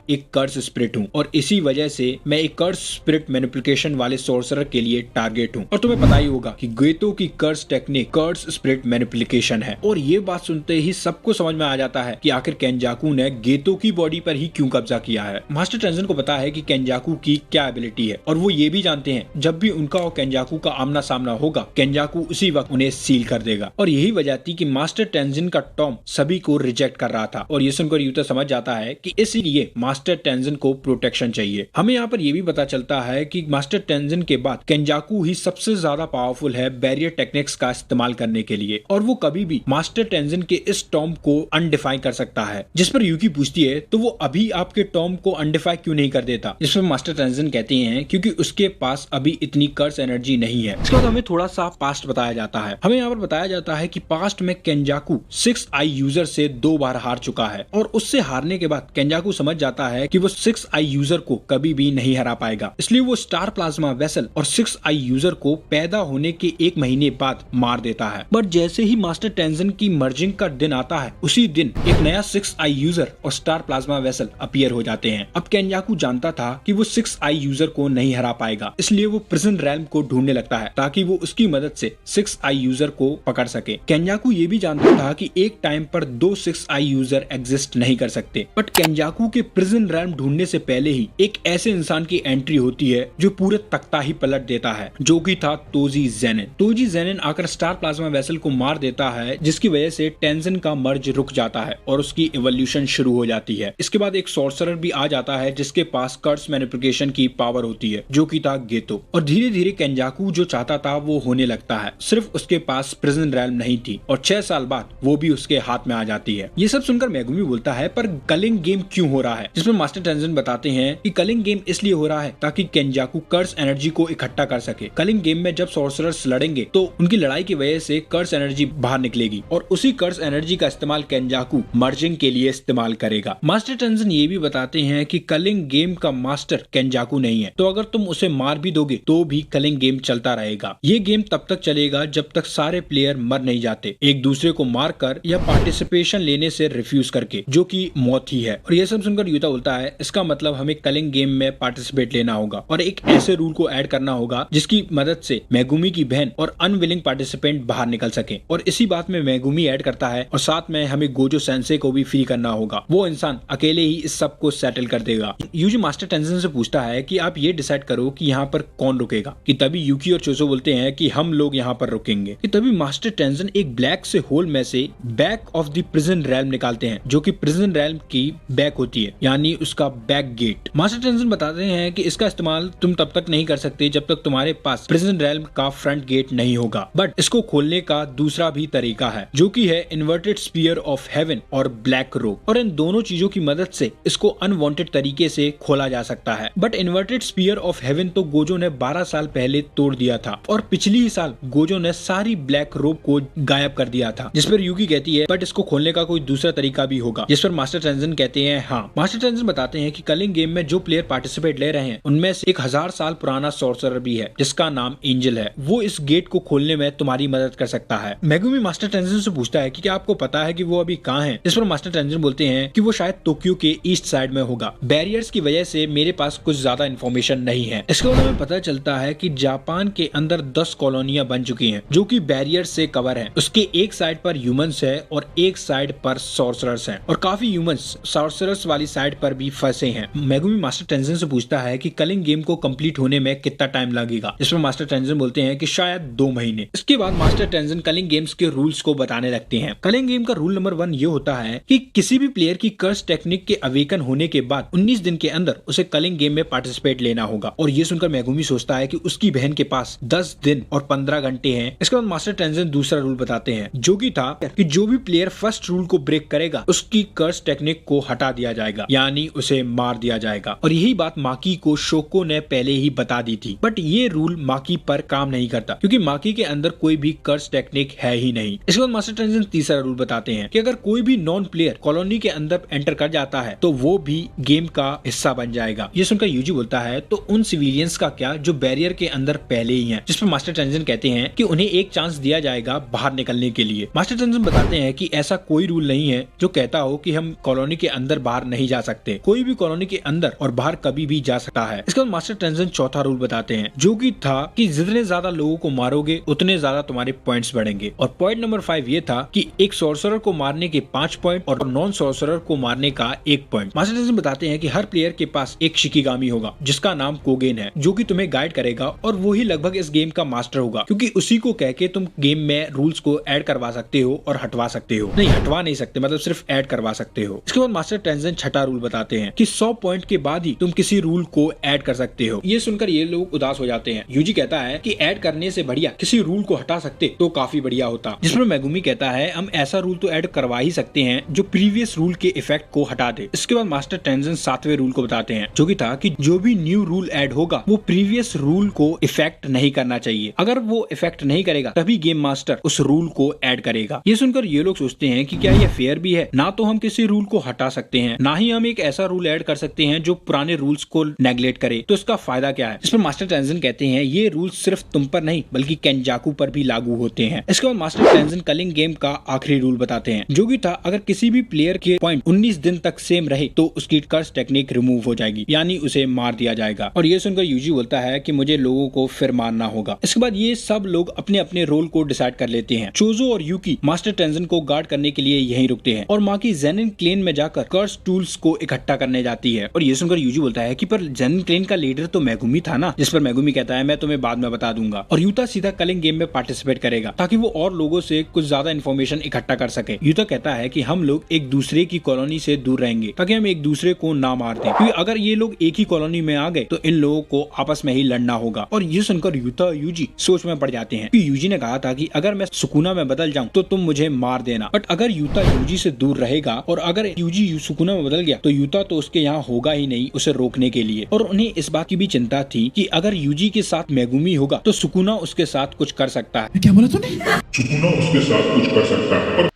एक कर्स स्पिरिट हूँ, और इसी वजह से मैं एक कर्स स्पिरिट मैनिपुलेशन वाले सोर्सरर के लिए टारगेट हूँ। और तुम्हें पता ही होगा कि गेतो की कर्स टेक्निक कर्स स्पिरिट मैनिपुलेशन है। और ये बात सुनते ही सबको समझ में आ जाता है कि आखिर केंजाकू ने गेतो की बॉडी पर ही क्यों कब्जा किया है। मास्टर टेंजिन को पता है कि केंजाकू की क्या एबिलिटी है, और वो ये भी जानते हैं जब भी उनका और केंजाकू का आमना सामना होगा केंजाकू उसी वक्त उन्हें सील कर देगा। और यही वजह थी कि मास्टर टेंजिन का टॉम सभी को रिजेक्ट कर रहा था, और ये सुनकर यूता समझ जाता है कि इसीलिए मास्टर टेंजिन को प्रोटेक्शन चाहिए। हमें यहाँ पर यह भी पता चलता है कि मास्टर टेंजिन के बाद केंजाकू ही सबसे ज्यादा पावरफुल है बैरियर टेक्निक्स का इस्तेमाल करने के लिए, और वो कभी भी मास्टर टेंजिन के इस टॉम को अनडिफाइन कर सकता है। जिस पर यूकी पूछती है तो वो अभी आपके टॉम को अनडिफाई क्यों नहीं कर देता, जिस पर मास्टर टेंजिन कहते हैं क्योंकि उसके पास अभी इतनी कर्स एनर्जी नहीं है। इसके बाद हमें थोड़ा सा पास्ट बताया जाता है। हमें यहाँ पर बताया जाता है कि पास्ट में केंजाकू 6 आई यूजर से 2 बार हार चुका है, और उससे हारने के बाद केंजाकू समझ जाता है कि वो 6 आई यूजर को कभी भी नहीं हरा पाएगा, इसलिए वो स्टार प्लाज्मा वेसल और 6 आई यूजर को पैदा होने के 1 महीने बाद मार देता है। बट जैसे ही मास्टर टेंजिन की मर्जिंग का दिन आता है उसी दिन एक नया 6 आई यूजर और स्टार प्लाज्मा वेसल अपीयर हो जाते हैं। अब केंजाकू जानता था कि वो 6 आई यूजर को नहीं हरा पाएगा, इसलिए वो प्रिजन रैल्म को ढूंढने लगता है ताकि वो उसकी मदद से 6 आई यूजर को पकड़ सके। केंजाकू ये भी जानता था कि एक टाइम पर 2 6 आई यूजर एग्जिस्ट नहीं कर सकते, बट केंजाकू के प्रिजन रैल्म ढूंढने से पहले ही एक ऐसे इंसान की एंट्री होती है जो पूरे तख्ता ही पलट देता है, जो कि था तोजी जेनिन। तोजी जेनिन आकर स्टार प्लाज्मा वेसल को मार देता है, जिसकी वजह से टेंजिन का मर्ज रुक जाता है और उसकी इवोल्यूशन शुरू हो जाती है। इसके बाद एक सॉर्सरर भी आ जाता है जिसके पास कर्स मैनिपुलेशन की पावर होती है, जो कि था गेतो। और धीरे धीरे केंजाकू जो चाहता था वो होने लगता है, सिर्फ उसके पास प्रिजन रैल्म नहीं थी, और 6 साल बाद वो भी उसके हाथ में आ जाती है। ये सब सुनकर मेगुमी बोलता है पर कलिंग गेम क्यों हो रहा है, जिसमें मास्टर टेंजिन बताते हैं कि कलिंग गेम इसलिए हो रहा है ताकि केंजाकू कर्स एनर्जी को इकट्ठा कर सके। कलिंग गेम में जब सॉर्सरर्स लड़ेंगे तो उनकी लड़ाई की वजह से कर्स एनर्जी बाहर निकलेगी, और उसी कर्स एनर्जी का इस्तेमाल केंजाकू मर्जिंग के लिए इस्तेमाल करेगा। मास्टर टेंजिन ये भी बताते हैं कि कलिंग गेम का मास्टर केंजाकू नहीं है, तो अगर तुम उसे मार भी दोगे तो भी कलिंग गेम चलता रहेगा। ये गेम तब तक चलेगा जब तक सारे प्लेयर मर नहीं जाते, एक दूसरे को मारकर या पार्टिसिपेशन लेने से रिफ्यूज करके, जो कि मौत ही है। और ये सब सुनकर यूता बोलता है इसका मतलब हमें कलिंग गेम में पार्टिसिपेट लेना होगा और एक ऐसे रूल को ऐड करना होगा जिसकी मदद से मेगुमी की बहन और अनविलिंग पार्टिसिपेंट बाहर निकल सके। और इसी बात में मेगुमी ऐड करता है, और साथ में हमें गोजो सेंसे को भी फ्री करना होगा, वो इंसान अकेले ही इस सब को सेटल कर देगा। यूजी मास्टर टेंजिन से पूछता है कि आप ये डिसाइड करो कि यहाँ पर कौन रुकेगा, कि तभी यूकी और चोजो बोलते हैं कि हम लोग यहाँ पर रुकेंगे। कि तभी मास्टर टेंजिन एक ब्लैक से होल में से back of the prison realm निकालते हैं, जो कि प्रिजन रैल्म की बैक होती है, यानी उसका बैक गेट। मास्टर टेंजिन बताते हैं कि इसका इस्तेमाल तुम तब तक नहीं कर सकते जब तक तुम्हारे पास प्रिजन रैल्म का फ्रंट गेट नहीं होगा, बट इसको खोलने का दूसरा भी तरीका है, जो कि है इन्वर्टेड स्पीयर ऑफ हेवन और ब्लैक रोप। और इन दोनों चीजों की मदद से इसको अनवांटेड तरीके से खोला जा सकता है। But inverted spear of heaven तो गोजो ने 12 साल पहले तोड़ दिया था, और पिछली ही साल गोजो ने सारी ब्लैक रोप को गायब कर दिया था। जिस पर यूकी कहती है बट इसको खोलने का कोई दूसरा तरीका भी होगा, जिस पर मास्टर टेंजिन कहते हैं हाँ। मास्टर टेंजिन बताते हैं कि कलिंग गेम में जो प्लेयर पार्टिसिपेट ले रहे हैं उनमें से 1000 साल पुराना सॉर्सरर भी है जिसका नाम एंजल है, वो इस गेट को खोलने में तुम्हारी मदद कर सकता है। मेगुमी मास्टर टेंजिन से पूछता है कि क्या आपको पता है कि वो अभी कहाँ है, जिस पर मास्टर टेंजिन बोलते हैं कि वो शायद टोक्यो के ईस्ट साइड में होगा, बैरियर्स की वजह से मेरे पास कुछ ज्यादा इन्फॉर्मेशन नहीं है। इसके बाद हमें पता चलता है कि जापान के अंदर 10 कॉलोनियां बन चुकी हैं जो कि बैरियर से कवर है। उसके एक साइड पर ह्यूमंस है और एक साइड पर सॉर्सरर्स हैं, और काफी ह्यूमंस सॉर्सरर्स वाली साइड पर भी फंसे हैं। मेगुमी मास्टर टेंजिन से पूछता है कि कलिंग गेम को कंप्लीट होने में कितना टाइम लगेगा, जिसमें मास्टर टेंजिन बोलते हैं कि शायद 2 महीने। इसके बाद मास्टर टेंजिन कलिंग गेम्स के रूल्स को बताने लगते हैं। कलिंग गेम का रूल नंबर 1 ये होता है कि किसी भी प्लेयर की कर्स टेक्निक के अवेकन होने के बाद 19 दिन के अंदर उसे कलिंग गेम में पार्टिसिपेट लेना होगा। और ये सुनकर मेगुमी मेगुमी सोचता है कि उसकी बहन के पास 10 दिन और 15 घंटे हैं। इसके बाद मास्टर टेंजन दूसरा रूल बताते हैं, जो कि था कि जो भी प्लेयर फर्स्ट रूल को ब्रेक करेगा उसकी कर्स टेक्निक को हटा दिया जाएगा, यानी उसे मार दिया जाएगा। और यही बात माकी को शोको ने पहले ही बता दी थी, बट ये रूल माकी पर काम नहीं करता क्योंकि माकी के अंदर कोई भी कर्स टेक्निक है ही नहीं। इसके बाद मास्टर टेंजन तीसरा रूल बताते हैं कि अगर कोई भी नॉन प्लेयर कॉलोनी के अंदर एंटर कर जाता है तो वो भी गेम का हिस्सा बन जाएगा। ये सुनकर यूजी बोलता है, तो उन सिविलियंस का क्या जो बैरियर के अंदर पहले ही हैं? जिस पर मास्टर टेंजन कहते हैं कि उन्हें एक चांस दिया जाएगा बाहर निकलने के लिए। मास्टर टेंजन बताते हैं कि ऐसा कोई रूल नहीं है जो कहता हो कि हम कॉलोनी के अंदर बाहर नहीं जा सकते। कोई भी कॉलोनी के अंदर और बाहर कभी भी जा सकता है। इसके बाद मास्टर टेंजन चौथा रूल बताते हैं, जो कि था कि जितने ज्यादा लोगों को मारोगे उतने ज्यादा तुम्हारे पॉइंट्स बढ़ेंगे। और पॉइंट नंबर 5 ये था कि एक सॉर्सरर को मारने के 5 पॉइंट और नॉन सॉर्सरर को मारने का 1 पॉइंट। मास्टर टेंजन बताते हैं कि हर प्लेयर के पास एक शिकिगामी होगा जिसका नाम कोगेन है, जो कि तुम्हें गाइड करेगा और वो ही लगभग इस गेम का मास्टर होगा, क्योंकि उसी को कह के तुम गेम में रूल्स को ऐड करवा सकते हो और हटवा सकते हो। नहीं, हटवा नहीं सकते, मतलब सिर्फ ऐड करवा सकते हो। इसके बाद मास्टर टेंजन छठा रूल बताते हैं कि 100 पॉइंट के बाद ही तुम किसी रूल को ऐड कर सकते हो। ये सुनकर ये लोग उदास हो जाते हैं। यूजी कहता है कि ऐड करने से बढ़िया किसी रूल को हटा सकते तो काफी बढ़िया होता। जिस पर मेगुमी कहता है, हम ऐसा रूल तो ऐड करवा ही सकते हैं जो प्रीवियस रूल के इफेक्ट को हटा दे। इसके बाद मास्टर टेंजन 7वें रूल को बताते हैं, जो कि था कि जो भी न्यू रूल ऐड होगा वो प्रीवियस रूल को इफेक्ट नहीं करना चाहिए। अगर वो इफेक्ट नहीं करेगा तभी गेम मास्टर उस रूल को ऐड करेगा। ये सुनकर ये लोग सोचते हैं कि क्या ये फेयर भी है? ना तो हम किसी रूल को हटा सकते हैं, ना ही हम एक ऐसा रूल ऐड कर सकते हैं जो पुराने रूल्स को नेग्लेक्ट करे, तो इसका फायदा क्या है? इस पर मास्टर टेंजन कहते हैं, ये रूल सिर्फ तुम पर नहीं बल्कि केंजाकू पर भी लागू होते हैं। इसके बाद मास्टर टेंजन कलिंग गेम का आखिरी रूल बताते हैं, जो कि था अगर किसी भी प्लेयर के पॉइंट 19 दिन तक सेम रहे तो उसकी कर्स टेक्निक रिमूव हो जाएगी, यानी उसे मार दिया जाएगा। और ये सुनकर यूजी बोलता है कि मुझे लोगों को फिर मारना होगा। इसके बाद ये सब लोग अपने अपने रोल को डिसाइड कर लेते हैं। चोजो और यूकी मास्टर टेंजन को गार्ड करने के लिए यहीं रुकते हैं और माकी जेनिन क्लेन में जाकर कर्स टूल्स को इकट्ठा करने जाती है। और ये सुनकर यूजी बोलता है कि पर जेनिन क्लेन का लीडर तो मेगुमी था ना। जिस पर मेगुमी कहता है, मैं तुम्हें बाद में बता दूंगा। और यूता सीधा कलिंग गेम में पार्टिसिपेट करेगा ताकि वो और लोगों से कुछ ज्यादा इन्फॉर्मेशन इकट्ठा कर सके। यूता कहता है कि हम लोग एक दूसरे की कॉलोनी से दूर रहेंगे ताकि हम एक दूसरे को ना मार दें, क्योंकि अगर ये लोग एक ही कॉलोनी में आ गए तो इन लोगों को आपस में ही लड़ना होगा। और ये सुनकर यूता यूजी सोच में पड़ जाते हैं। यूजी ने कहा था कि अगर मैं सुकुना में बदल जाऊं तो तुम मुझे मार देना, बट अगर यूता यूजी से दूर रहेगा और अगर यूजी सुकुना में बदल गया तो यूता तो उसके यहाँ होगा ही नहीं उसे रोकने के लिए। और उन्हें इस बात की भी चिंता थी कि अगर यूजी के साथ मेगुमी होगा तो सुकुना उसके साथ कुछ कर सकता है। क्या बोला तूने? सुकुना उसके साथ कुछ कर सकता है।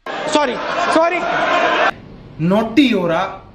सॉरी नोटी हो रहा।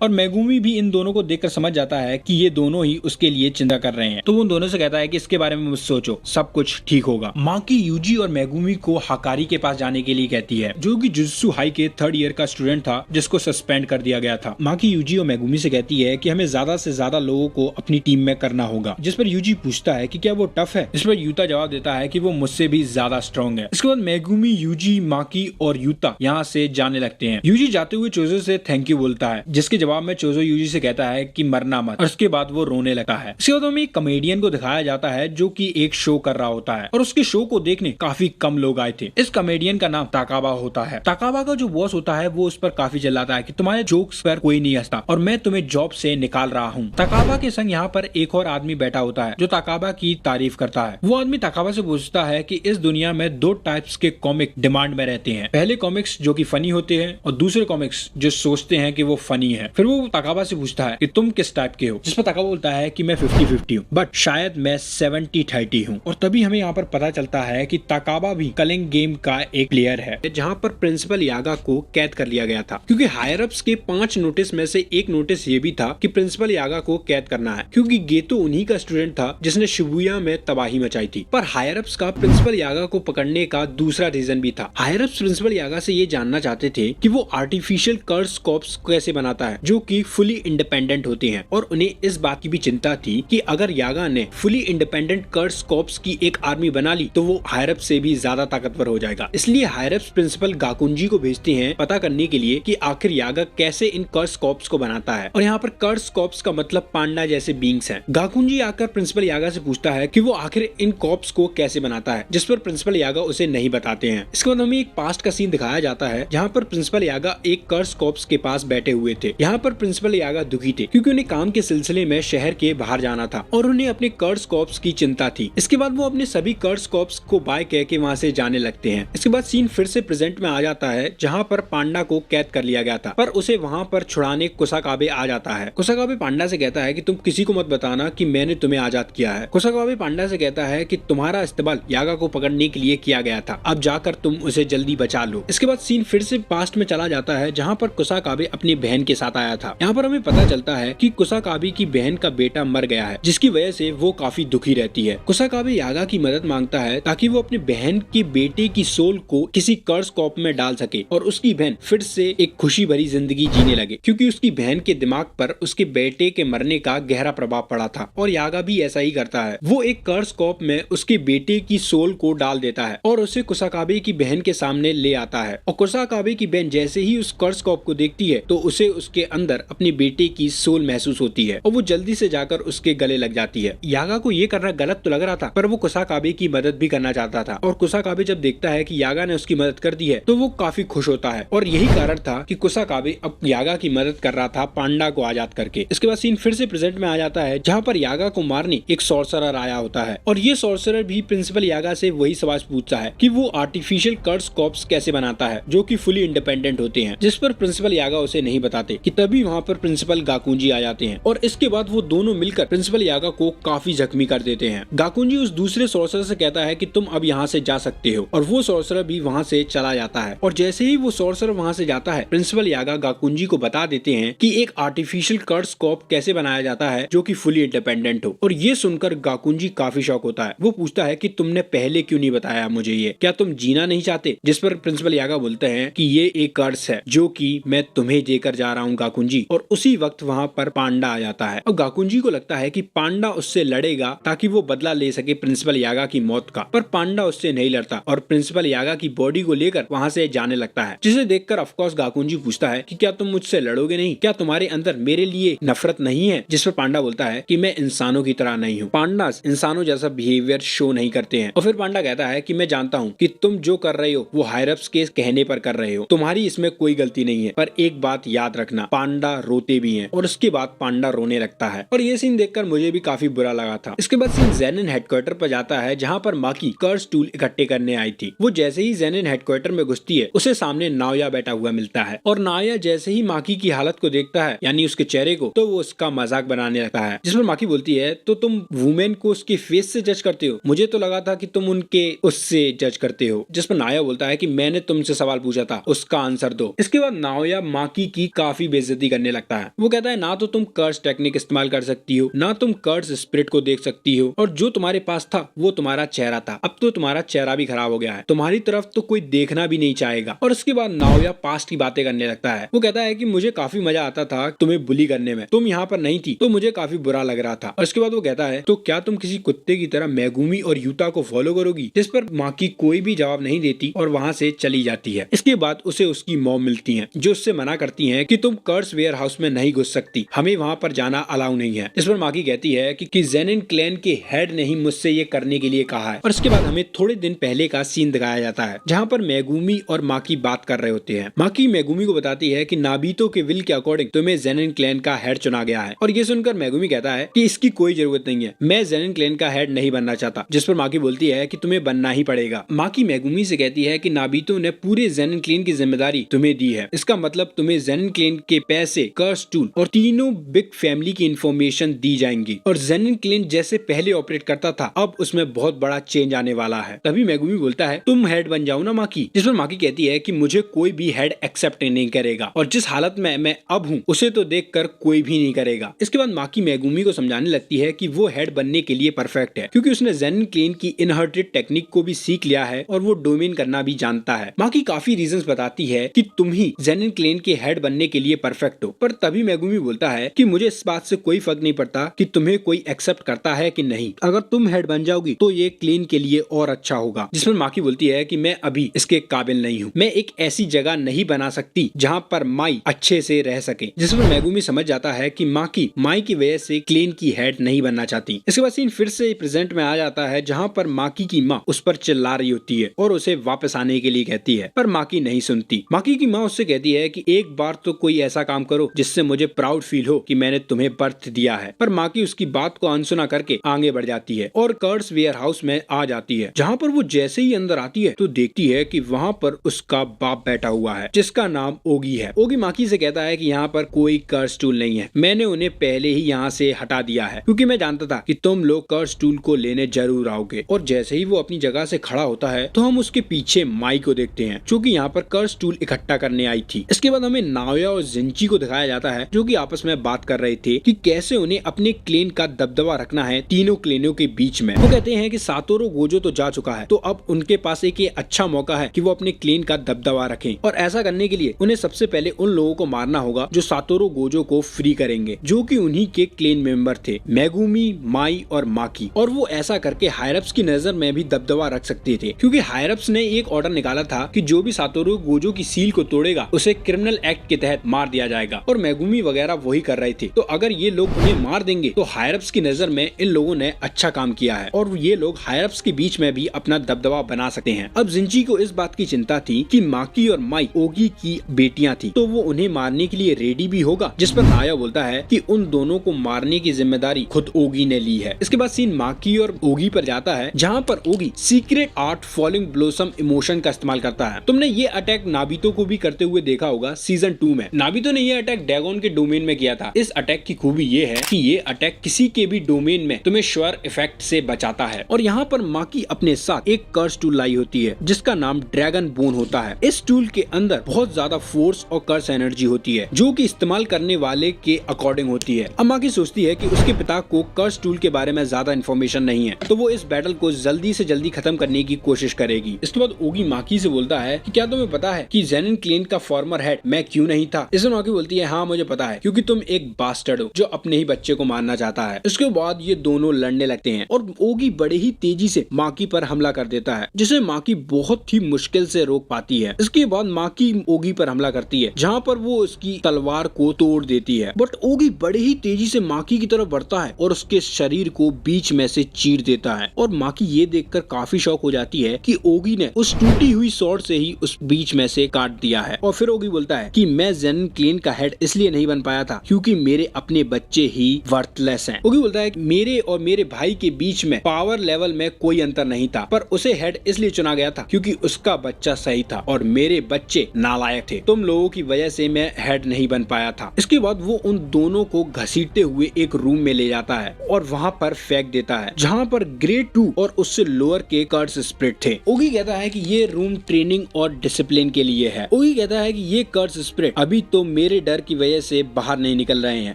और मेगुमी भी इन दोनों को देखकर समझ जाता है कि ये दोनों ही उसके लिए चिंता कर रहे हैं, तो वो उन दोनों से कहता है कि इसके बारे में मत सोचो, सब कुछ ठीक होगा। माकी यूजी और मेगुमी को हाकारी के पास जाने के लिए कहती है, जो कि जुजुत्सु हाई के 3rd ईयर का स्टूडेंट था जिसको सस्पेंड कर दिया गया था। माकी यूजी और मेगुमी से कहती है कि हमें ज्यादा से ज्यादा लोगों को अपनी टीम में करना होगा। जिस पर यूजी पूछता है कि क्या वो टफ है? इस पर यूता जवाब देता है कि वो मुझसे भी ज्यादा स्ट्रॉन्ग है। इसके बाद मेगुमी, यूजी, माकी और यूता यहाँ से जाने लगते हैं। यूजी जाते हुए चोजो से थैंक यू बोलता है, जिसके जवाब में चोजो यूजी से कहता है कि मरना मत, और उसके बाद वो रोने लगता है। इसके बाद हमें एक कॉमेडियन को दिखाया जाता है जो कि एक शो कर रहा होता है और उसके शो को देखने काफी कम लोग आए थे। इस कॉमेडियन का नाम ताकाबा होता है। ताकाबा का जो बॉस होता है वो उस पर काफी चिल्लाता है कि तुम्हारे जोक्स पर कोई नहीं हंसता और मैं तुम्हें जॉब से निकाल रहा हूँ। ताकाबा के संग यहाँ पर एक और आदमी बैठा होता है जो ताकाबा की तारीफ करता है। वो आदमी ताकाबा से पूछता है कि इस दुनिया में 2 टाइप्स के कॉमिक डिमांड में रहते हैं, पहले कॉमिक्स जो कि फनी होते हैं और दूसरे कॉमिक्स जो सोचते हैं कि वो फनी है। फिर वो ताकाबा से पूछता है कि तुम किस टाइप के हो, जिस पर ताकाबा बोलता है कि मैं 50-50 हूँ, बट शायद मैं 70-30 हूँ। और तभी हमें यहाँ पर पता चलता है कि ताकाबा भी कलिंग गेम का एक प्लेयर है, जहाँ पर प्रिंसिपल यागा को कैद कर लिया गया था, क्योंकि हायर अप्स के 5 नोटिस में से एक नोटिस ये भी था कि प्रिंसिपल यागा को कैद करना है, क्योंकि गेतो उन्हीं का स्टूडेंट था जिसने शिबुया में तबाही मचाई थी। पर हायर अप्स का प्रिंसिपल यागा को पकड़ने का दूसरा रीजन भी था। हायर अप्स प्रिंसिपल यागा से ये जानना चाहते थे कि वो आर्टिफिशियल कर्स कॉप्स कैसे बनाता है जो कि फुली इंडिपेंडेंट होते हैं, और उन्हें इस बात की भी चिंता थी कि अगर यागा ने फुली इंडिपेंडेंट कर्स कॉप्स की एक आर्मी बना ली तो वो हायर अप्स से भी ज्यादा ताकतवर हो जाएगा। इसलिए हायर अप्स प्रिंसिपल गाकुंजी को भेजते हैं पता करने के लिए कि आखिर यागा कैसे इन कर्स कॉप्स को बनाता है। और यहाँ पर कर्स कॉप्स का मतलब पांडा जैसे बींग्स हैं। गाकुंजी आकर प्रिंसिपल यागा से पूछता है कि वो आखिर इन कॉप्स को कैसे बनाता है, जिस पर प्रिंसिपल यागा उसे नहीं बताते हैं। इसके बाद हमें एक पास्ट का सीन दिखाया जाता है जहाँ पर प्रिंसिपल यागा एक कर्स कॉप्स के पास बैठे हुए थे। यहाँ यहाँ पर प्रिंसिपल यागा दुखी थे क्योंकि उन्हें काम के सिलसिले में शहर के बाहर जाना था और उन्हें अपने कर्स कॉर्प्स की चिंता थी। इसके बाद वो अपने सभी कर्स कॉर्प्स को बाय कह के वहाँ से जाने लगते हैं। इसके बाद सीन फिर से प्रेजेंट में आ जाता है जहाँ पर पांडा को कैद कर लिया गया था, पर उसे वहाँ पर छुड़ाने कुसाकाबे आ जाता है। कुसाकाबे पांडा से कहता है कि तुम किसी को मत बताना कि मैंने तुम्हें आजाद किया है। कुसाकाबे पांडा से कहता है कि तुम्हारा इस्तेमाल यागा को पकड़ने के लिए किया गया था, अब जाकर तुम उसे जल्दी बचा लो। इसके बाद सीन फिर से पास्ट में चला जाता है जहाँ पर कुसाकाबे अपनी बहन के साथ आया था। यहाँ पर हमें पता चलता है कि कुसाकाबे की बहन का बेटा मर गया है, जिसकी वजह से वो काफी दुखी रहती है। कुसाकाबे यागा की मदद मांगता है ताकि वो अपनी बहन की बेटे की सोल को किसी कर्स कॉप में डाल सके और उसकी बहन फिर से एक खुशी भरी जिंदगी जीने लगे, क्योंकि उसकी बहन के दिमाग पर उसके बेटे के मरने का गहरा प्रभाव पड़ा था और यागा भी ऐसा ही करता है। वो एक कर्स कॉप में उसके बेटे की सोल को डाल देता है और उसे कुसाकाबे की बहन के सामने ले आता है और कुसाकाबे की बहन जैसे ही उस कर्स कॉप को देखती है तो उसे उसके अंदर अपने बेटे की सोल महसूस होती है और वो जल्दी से जाकर उसके गले लग जाती है। यागा को ये करना गलत तो लग रहा था, पर वो कुसाकाबे की मदद भी करना चाहता था और कुसाकाबे जब देखता है कि यागा ने उसकी मदद कर दी है तो वो काफी खुश होता है और यही कारण था कि कुसाकाबे अब यागा की मदद कर रहा था पांडा को आजाद करके। इसके बाद सीन फिर से प्रेजेंट में आ जाता है जहाँ पर यागा को मारने एक सॉर्सरर आया होता है और ये सॉर्सरर भी प्रिंसिपल यागा से वही सवाल पूछता है कि वो आर्टिफिशियल कर्स कॉप्स कैसे बनाता है जो कि फुली इंडिपेंडेंट होते हैं, जिस पर प्रिंसिपल यागा उसे नहीं बताते कि तभी वहाँ पर प्रिंसिपल गाकुंजी आ जाते हैं और इसके बाद वो दोनों मिलकर प्रिंसिपल यागा को काफी जख्मी कर देते हैं। गाकुंजी उस दूसरे सॉर्सरर से कहता है कि तुम अब यहाँ से जा सकते हो और वो सॉर्सरर भी वहाँ से चला जाता है और जैसे ही वो सॉर्सरर वहाँ से जाता है प्रिंसिपल यागा गाकुंजी को बता देते हैं कि एक आर्टिफिशियल कर्स कॉप कैसे बनाया जाता है जो कि फुली इंडिपेंडेंट हो और ये सुनकर गाकुंजी काफी शॉक होता है। वो पूछता है कि तुमने पहले क्यों नहीं बताया मुझे ये, क्या तुम जीना नहीं चाहते? जिस पर प्रिंसिपल यागा बोलते हैं कि ये एक कर्स है जो कि मैं तुम्हें देकर जा रहा हूँ गाकुंजी। और उसी वक्त वहाँ पर पांडा आ जाता है और गाकुंजी को लगता है कि पांडा उससे लड़ेगा ताकि वो बदला ले सके प्रिंसिपल यागा की मौत का, पर पांडा उससे नहीं लड़ता और प्रिंसिपल यागा की बॉडी को लेकर वहाँ से जाने लगता है, जिसे देखकर ऑफकोर्स गाकुंजी पूछता है कि क्या तुम मुझसे लड़ोगे नहीं, क्या तुम्हारे अंदर मेरे लिए नफरत नहीं है? जिस पर पांडा बोलता है कि मैं इंसानों की तरह नहीं हूँ, पांडास इंसानों जैसा बिहेवियर शो नहीं करते हैं। और फिर पांडा कहता है कि मैं जानता हूँ कि तुम जो कर रहे हो वो हायरप्स के कहने पर कर रहे हो, तुम्हारी इसमें कोई गलती नहीं है, पर एक बात याद रखना, पांडा रोते भी हैं। और उसके बाद पांडा रोने लगता है और ये सीन देखकर मुझे भी काफी बुरा लगा था। इसके बाद सीन ज़ेनिन हेडक्वार्टर पर जाता है जहाँ पर माकी कर्स टूल इकट्ठे करने आई थी। वो जैसे ही ज़ेनिन हेडक्वार्टर में घुसती है उसे सामने नाओया बैठा हुआ मिलता है और नाओया जैसे ही माकी की हालत को देखता है यानी उसके चेहरे को, तो वो उसका मजाक बनाने लगता है, जिसमें माकी बोलती है तो तुम वुमेन को उसके फेस से जज करते हो, मुझे तो लगा था कि तुम उनके उससे जज करते हो। जिस पर नाओया बोलता है कि मैंने तुमसे सवाल पूछा था, उसका आंसर दो। इसके बाद नाओया माकी की काफी बेइज्जती करने लगता है। वो कहता है ना तो तुम कर्स टेक्निक इस्तेमाल कर सकती हो, ना तुम कर्स स्पिरिट को देख सकती हो, और जो तुम्हारे पास था वो तुम्हारा चेहरा था, अब तो तुम्हारा चेहरा भी खराब हो गया है, तुम्हारी तरफ तो कोई देखना भी नहीं चाहेगा। और उसके बाद नाओया पास्ट की बातें करने लगता है। वो कहता है कि मुझे काफी मजा आता था तुम्हें बुली करने में, तुम यहाँ पर नहीं थी तो मुझे काफी बुरा लग रहा था। और इसके बाद वो कहता है तो क्या तुम किसी कुत्ते की तरह मेगुमी और यूता को फॉलो करोगी? जिस पर माकी कोई भी जवाब नहीं देती और वहाँ से चली जाती है। इसके बाद उसे उसकी मॉम मिलती है जो उससे मना करती है कि तुम कर्स वेयर हाउस में नहीं घुस सकती, हमें वहाँ पर जाना अलाउ नहीं है। इस पर माकी कहती है कि ज़ेनिन क्लैन के हेड ने ही मुझसे ये करने के लिए कहा है। और इसके बाद हमें थोड़े दिन पहले का सीन दिखाया जाता है जहाँ पर मेगुमी और माकी बात कर रहे होते हैं। माकी मेगुमी को बताती है कि नाबीतो के विल के अकॉर्डिंग तुम्हें ज़ेनिन क्लैन का हेड चुना गया है। और ये सुनकर मेगुमी कहता है कि इसकी कोई जरूरत नहीं है, मैं ज़ेनिन क्लैन का हेड नहीं बनना चाहता। जिस पर माकी बोलती है कि तुम्हें बनना ही पड़ेगा। माकी मेगुमी से कहती है कि नाबीतो ने पूरे ज़ेनिन क्लैन की जिम्मेदारी तुम्हें दी है, इसका मतलब तुम्हें ज़ेनिन क्लैन के पैसे, कर्स टूल और तीनों बिग फैमिली की इंफॉर्मेशन दी जाएंगी। और ज़ेनिन क्लैन जैसे पहले ऑपरेट करता था अब उसमें बहुत बड़ा चेंज आने वाला है। तभी मेगुमी बोलता है तुम हेड बन जाओ ना माकी। जिस पर माकी कहती है कि मुझे कोई भी हेड एक्सेप्ट नहीं करेगा और जिस हालत में मैं अब हूँ उसे तो देखकर कोई भी नहीं करेगा। इसके बाद माकी मेगुमी को समझाने लगती है कि वो हेड बनने के लिए परफेक्ट है क्योंकि उसने ज़ेनिन क्लैन की इनहर्टेड टेक्निक को भी सीख लिया है और वो डोमेन करना भी जानता है। माकी काफी रीजंस बताती है कि तुम ही ज़ेनिन क्लैन के हेड बनने के लिए परफेक्ट हो, पर तभी मेगुमी बोलता है कि मुझे इस बात से कोई फर्क नहीं पड़ता कि तुम्हें कोई एक्सेप्ट करता है कि नहीं, अगर तुम हेड बन जाओगी तो ये क्लैन के लिए और अच्छा होगा। जिसमें माकी बोलती है कि मैं अभी इसके काबिल नहीं हूँ, मैं एक ऐसी जगह नहीं बना सकती जहाँ पर माई अच्छे से रह सके। जिसमें मेगुमी समझ जाता है कि माकी माई की वजह से क्लैन की हेड नहीं बनना चाहती। इसके बाद सीन फिर से प्रेजेंट में आ जाता है जहाँ पर माकी की माँ उस पर चिल्ला रही होती है और उसे वापस आने के लिए कहती है, पर माकी नहीं सुनती। माकी की माँ उससे कहती है कि एक बार तो कोई ऐसा काम करो जिससे मुझे प्राउड फील हो कि मैंने तुम्हें बर्थ दिया है। पर माकी उसकी बात को अनसुना करके आगे बढ़ जाती है और कर्ट्स वेयर हाउस में आ जाती है, जहाँ पर वो जैसे ही अंदर आती है तो देखती है कि वहाँ पर उसका बाप बैठा हुआ है जिसका नाम ओगी है। ओगी माकी से कहता है कि यहाँ पर कोई कर्स टूल नहीं है, मैंने उन्हें पहले ही यहाँ से हटा दिया है क्योंकि मैं जानता था कि तुम लोग कर्स टूल को लेने जरूर आओगे। और जैसे ही वो अपनी जगह से खड़ा होता है तो हम उसके पीछे माई को देखते हैं जो कि यहाँ पर कर्स टूल इकट्ठा करने आई थी। इसके बाद हमें नाओया और जिंची को दिखाया जाता है जो कि आपस में बात कर रहे थे कि कैसे उन्हें अपने क्लेन का दबदबा रखना है तीनों क्लेनों के बीच में। वो कहते हैं कि सातोरू गोजो तो जा चुका है तो अब उनके पास एक अच्छा मौका है कि वो अपने क्लेन का दबदबा रखें, और ऐसा करने के लिए उन्हें सबसे पहले उन लोगों को मारना होगा जो सातोरू गोजो को फ्री करेंगे, जो कि उन्हीं के क्लेन मेंबर थे, मेगुमी, माई और माकी। और वो ऐसा करके हायरप्स की नजर में भी दबदबा रख सकते थे क्योंकि हायरप्स ने एक ऑर्डर निकाला था कि जो भी सातोरू गोजो की सील को तोड़ेगा उसे क्रिमिनल एक्ट के तहत मार दिया जाएगा, और मेगुमी वगैरह वही कर रहे थे। तो अगर ये लोग उन्हें मार देंगे तो हायरप्स की नजर में इन लोगों ने अच्छा काम किया है और ये लोग हायरप्स के बीच में भी अपना दबदबा बना सकते हैं। अब जिंची को इस बात की चिंता थी कि माकी और माई ओगी की बेटियां थी तो वो उन्हें मारने के लिए रेडी भी होगा, जिस पर नाया बोलता है कि उन दोनों को मारने की जिम्मेदारी खुद ओगी ने ली है। इसके बाद सीन माकी और ओगी पर जाता है जहाँ पर Oggy secret art falling blossom emotion का इस्तेमाल करता है। तुमने ये अटैक नाबितो को भी करते हुए देखा होगा सीजन 2 में। नाबितो ने ये अटैक डैगोन के डोमेन में किया था। इस अटैक की खूबी ये है कि ये अटैक किसी के भी डोमेन में तुम्हें श्योर इफेक्ट से बचाता है। और यहाँ पर माकी अपने साथ एक कर्स टूल लाई होती है जिसका नाम ड्रैगन बोन होता है। इस टूल के अंदर बहुत ज्यादा फोर्स और कर्स एनर्जी होती है जो कि इस्तेमाल करने वाले के अकॉर्डिंग होती है। अब माकी सोचती है कि उसके पिता को कर्स टूल के बारे में ज्यादा इन्फॉर्मेशन नहीं है तो वो इस बैटल को जल्दी से जल्दी खत्म करने की कोशिश करेगी। इसके बाद ओगी माकी से बोलता है कि क्या तुम्हें पता है कि जेनिन क्लेन का फॉर्मर हेड मैं क्यों नहीं था। इसमें माकी बोलती है हाँ मुझे पता है क्योंकि तुम एक बास्टर्ड हो जो अपने ही बच्चे को मारना चाहता है। इसके बाद ये दोनों लड़ने लगते हैं और ओगी बड़े ही तेजी से माकी पर हमला कर देता है जिसे माकी बहुत ही मुश्किल से रोक पाती है। इसके बाद माकी ओगी पर हमला करती है जहाँ पर वो उसकी तलवार को तोड़ देती है, बट ओगी बड़े ही तेजी से माकी की तरफ बढ़ता है और उसके शरीर को बीच में से चीर देता है। और माकी ये देखकर काफी शॉक हो जाती है कि ओगी ने उस टूटी हुई स्वॉर्ड से ही उस बीच में से काट दिया है। और फिर ओगी बोलता है कि मैं जेनिन क्लेन का हेड इसलिए नहीं बन पाया था क्योंकि मेरे अपने बच्चे ही वर्थलेस हैं। ओगी बोलता है कि मेरे और मेरे भाई के बीच में पावर लेवल में कोई अंतर नहीं था, पर उसे हेड इसलिए चुना गया था क्योंकि उसका बच्चा सही था और मेरे बच्चे नालायक थे। तुम लोगों की वजह से मैं हेड नहीं बन पाया था। इसके बाद वो उन दोनों को घसीटते हुए एक रूम में ले जाता है और वहाँ पर फेंक देता है जहाँ पर ग्रेड 2 और उससे लोअर के कर्स स्प्रिट थे। ओगी कहता है कि ये रूम ट्रेनिंग और डिसिप्लिन के लिए है। ओगी कहता है कि ये कर्स स्प्रिट अभी तो मेरे डर की वजह से बाहर नहीं निकल रहे हैं,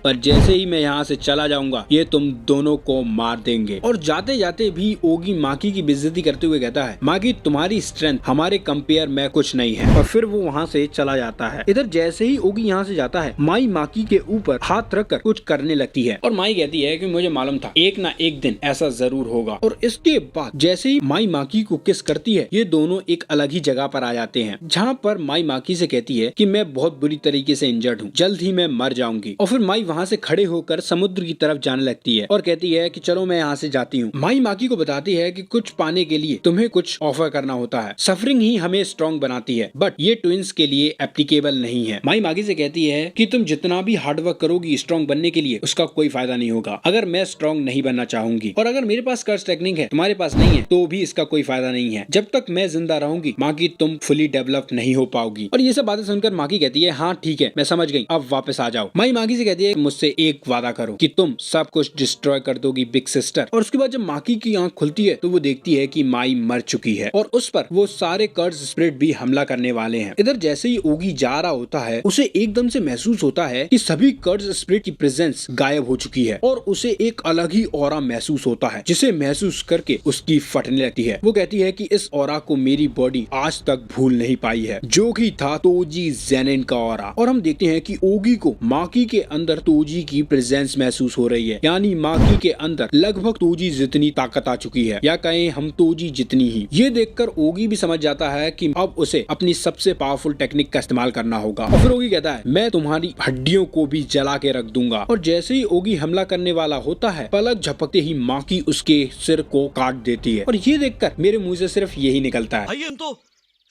पर जैसे ही मैं यहाँ से चला जाऊंगा ये तुम दोनों को मार देंगे। और जाते जाते भी ओगी माकी की बेइज्जती करते हुए कहता है माकी तुम्हारी स्ट्रेंथ हमारे कंपेयर में कुछ नहीं है, और फिर वो वहाँ से चला जाता है। इधर जैसे ही ओगी यहाँ से जाता है माई माकी के ऊपर हाथ रखकर कुछ करने लगती है और माई कहती है कि मुझे मालूम था एक ना एक दिन ऐसा जरूर होगा। और इसके बाद जैसे ही माई माकी को किस करती है ये दोनों एक अलग ही जगह पर आ जाते हैं जहाँ पर माई माकी से कहती है कि मैं बहुत बुरी तरीके से इंजर्ड हूँ, जल्द ही मैं मर जाऊंगी। और फिर माई वहाँ से खड़े होकर समुद्र की तरफ जाने लगती है और कहती है कि चलो मैं यहाँ से जाती हूँ। माई माकी को बताती है कि कुछ पाने के लिए तुम्हें कुछ ऑफर करना होता है, सफरिंग ही हमें स्ट्रॉन्ग बनाती है, बट ये ट्विंस के लिए एप्लीकेबल नहीं है। माई माकी से कहती है कि तुम जितना भी हार्डवर्क करोगी स्ट्रॉन्ग बनने के लिए उसका कोई फायदा नहीं होगा अगर मैं स्ट्रॉन्ग नहीं बनना चाहूंगी, और अगर मेरे पास कर्स टेक्निक है तुम्हारे पास नहीं है तो भी इसका कोई फायदा नहीं है। जब तक मैं जिंदा रहूंगी माकी तुम फुली डेवलप नहीं हो पाओगी। और ये सब बातें सुनकर माकी कहती है हाँ ठीक है मैं समझ गई, अब वापस आ जाओ। माई माकी से कहती है मुझसे एक वादा करो कि तुम सब कुछ डिस्ट्रॉय कर दोगी बिग सिस्टर। और उसके बाद जब माकी की आंख खुलती है तो वो देखती है कि माई मर चुकी है और उस पर वो सारे कर्स स्पिरिट भी हमला करने वाले हैं। इधर जैसे ही ओगी जा रहा होता है उसे एकदम से महसूस होता है कि सभी कर्स स्पिरिट की प्रेजेंस गायब हो चुकी है और उसे एक अलग ही ऑरा महसूस होता है जिसे महसूस करके उसकी फटने लगती है। वो कहती है कि इस ऑरा को मेरी बॉडी आज तक भूल नहीं पाई है, जो कि था तोजी जेनिन का ऑरा। और हम देखते हैं कि ओगी को माकी के अंदर तोजी की प्रेजेंस महसूस हो रही है, यानी माकी के अंदर लगभग तोजी जितनी ताकत आ चुकी है, या कहें हम तोजी जितनी ही। ये देखकर ओगी भी समझ जाता है कि अब उसे अपनी सबसे पावरफुल टेक्निक का इस्तेमाल करना होगा। और फिर ओगी कहता है मैं तुम्हारी हड्डियों को भी जला के रख दूंगा। और जैसे ही ओगी हमला करने वाला होता है पलक झपकते ही माकी उसके सिर को काट देती है। और ये देखकर मेरे मुंह से सिर्फ यही निकलता है भाई हम तो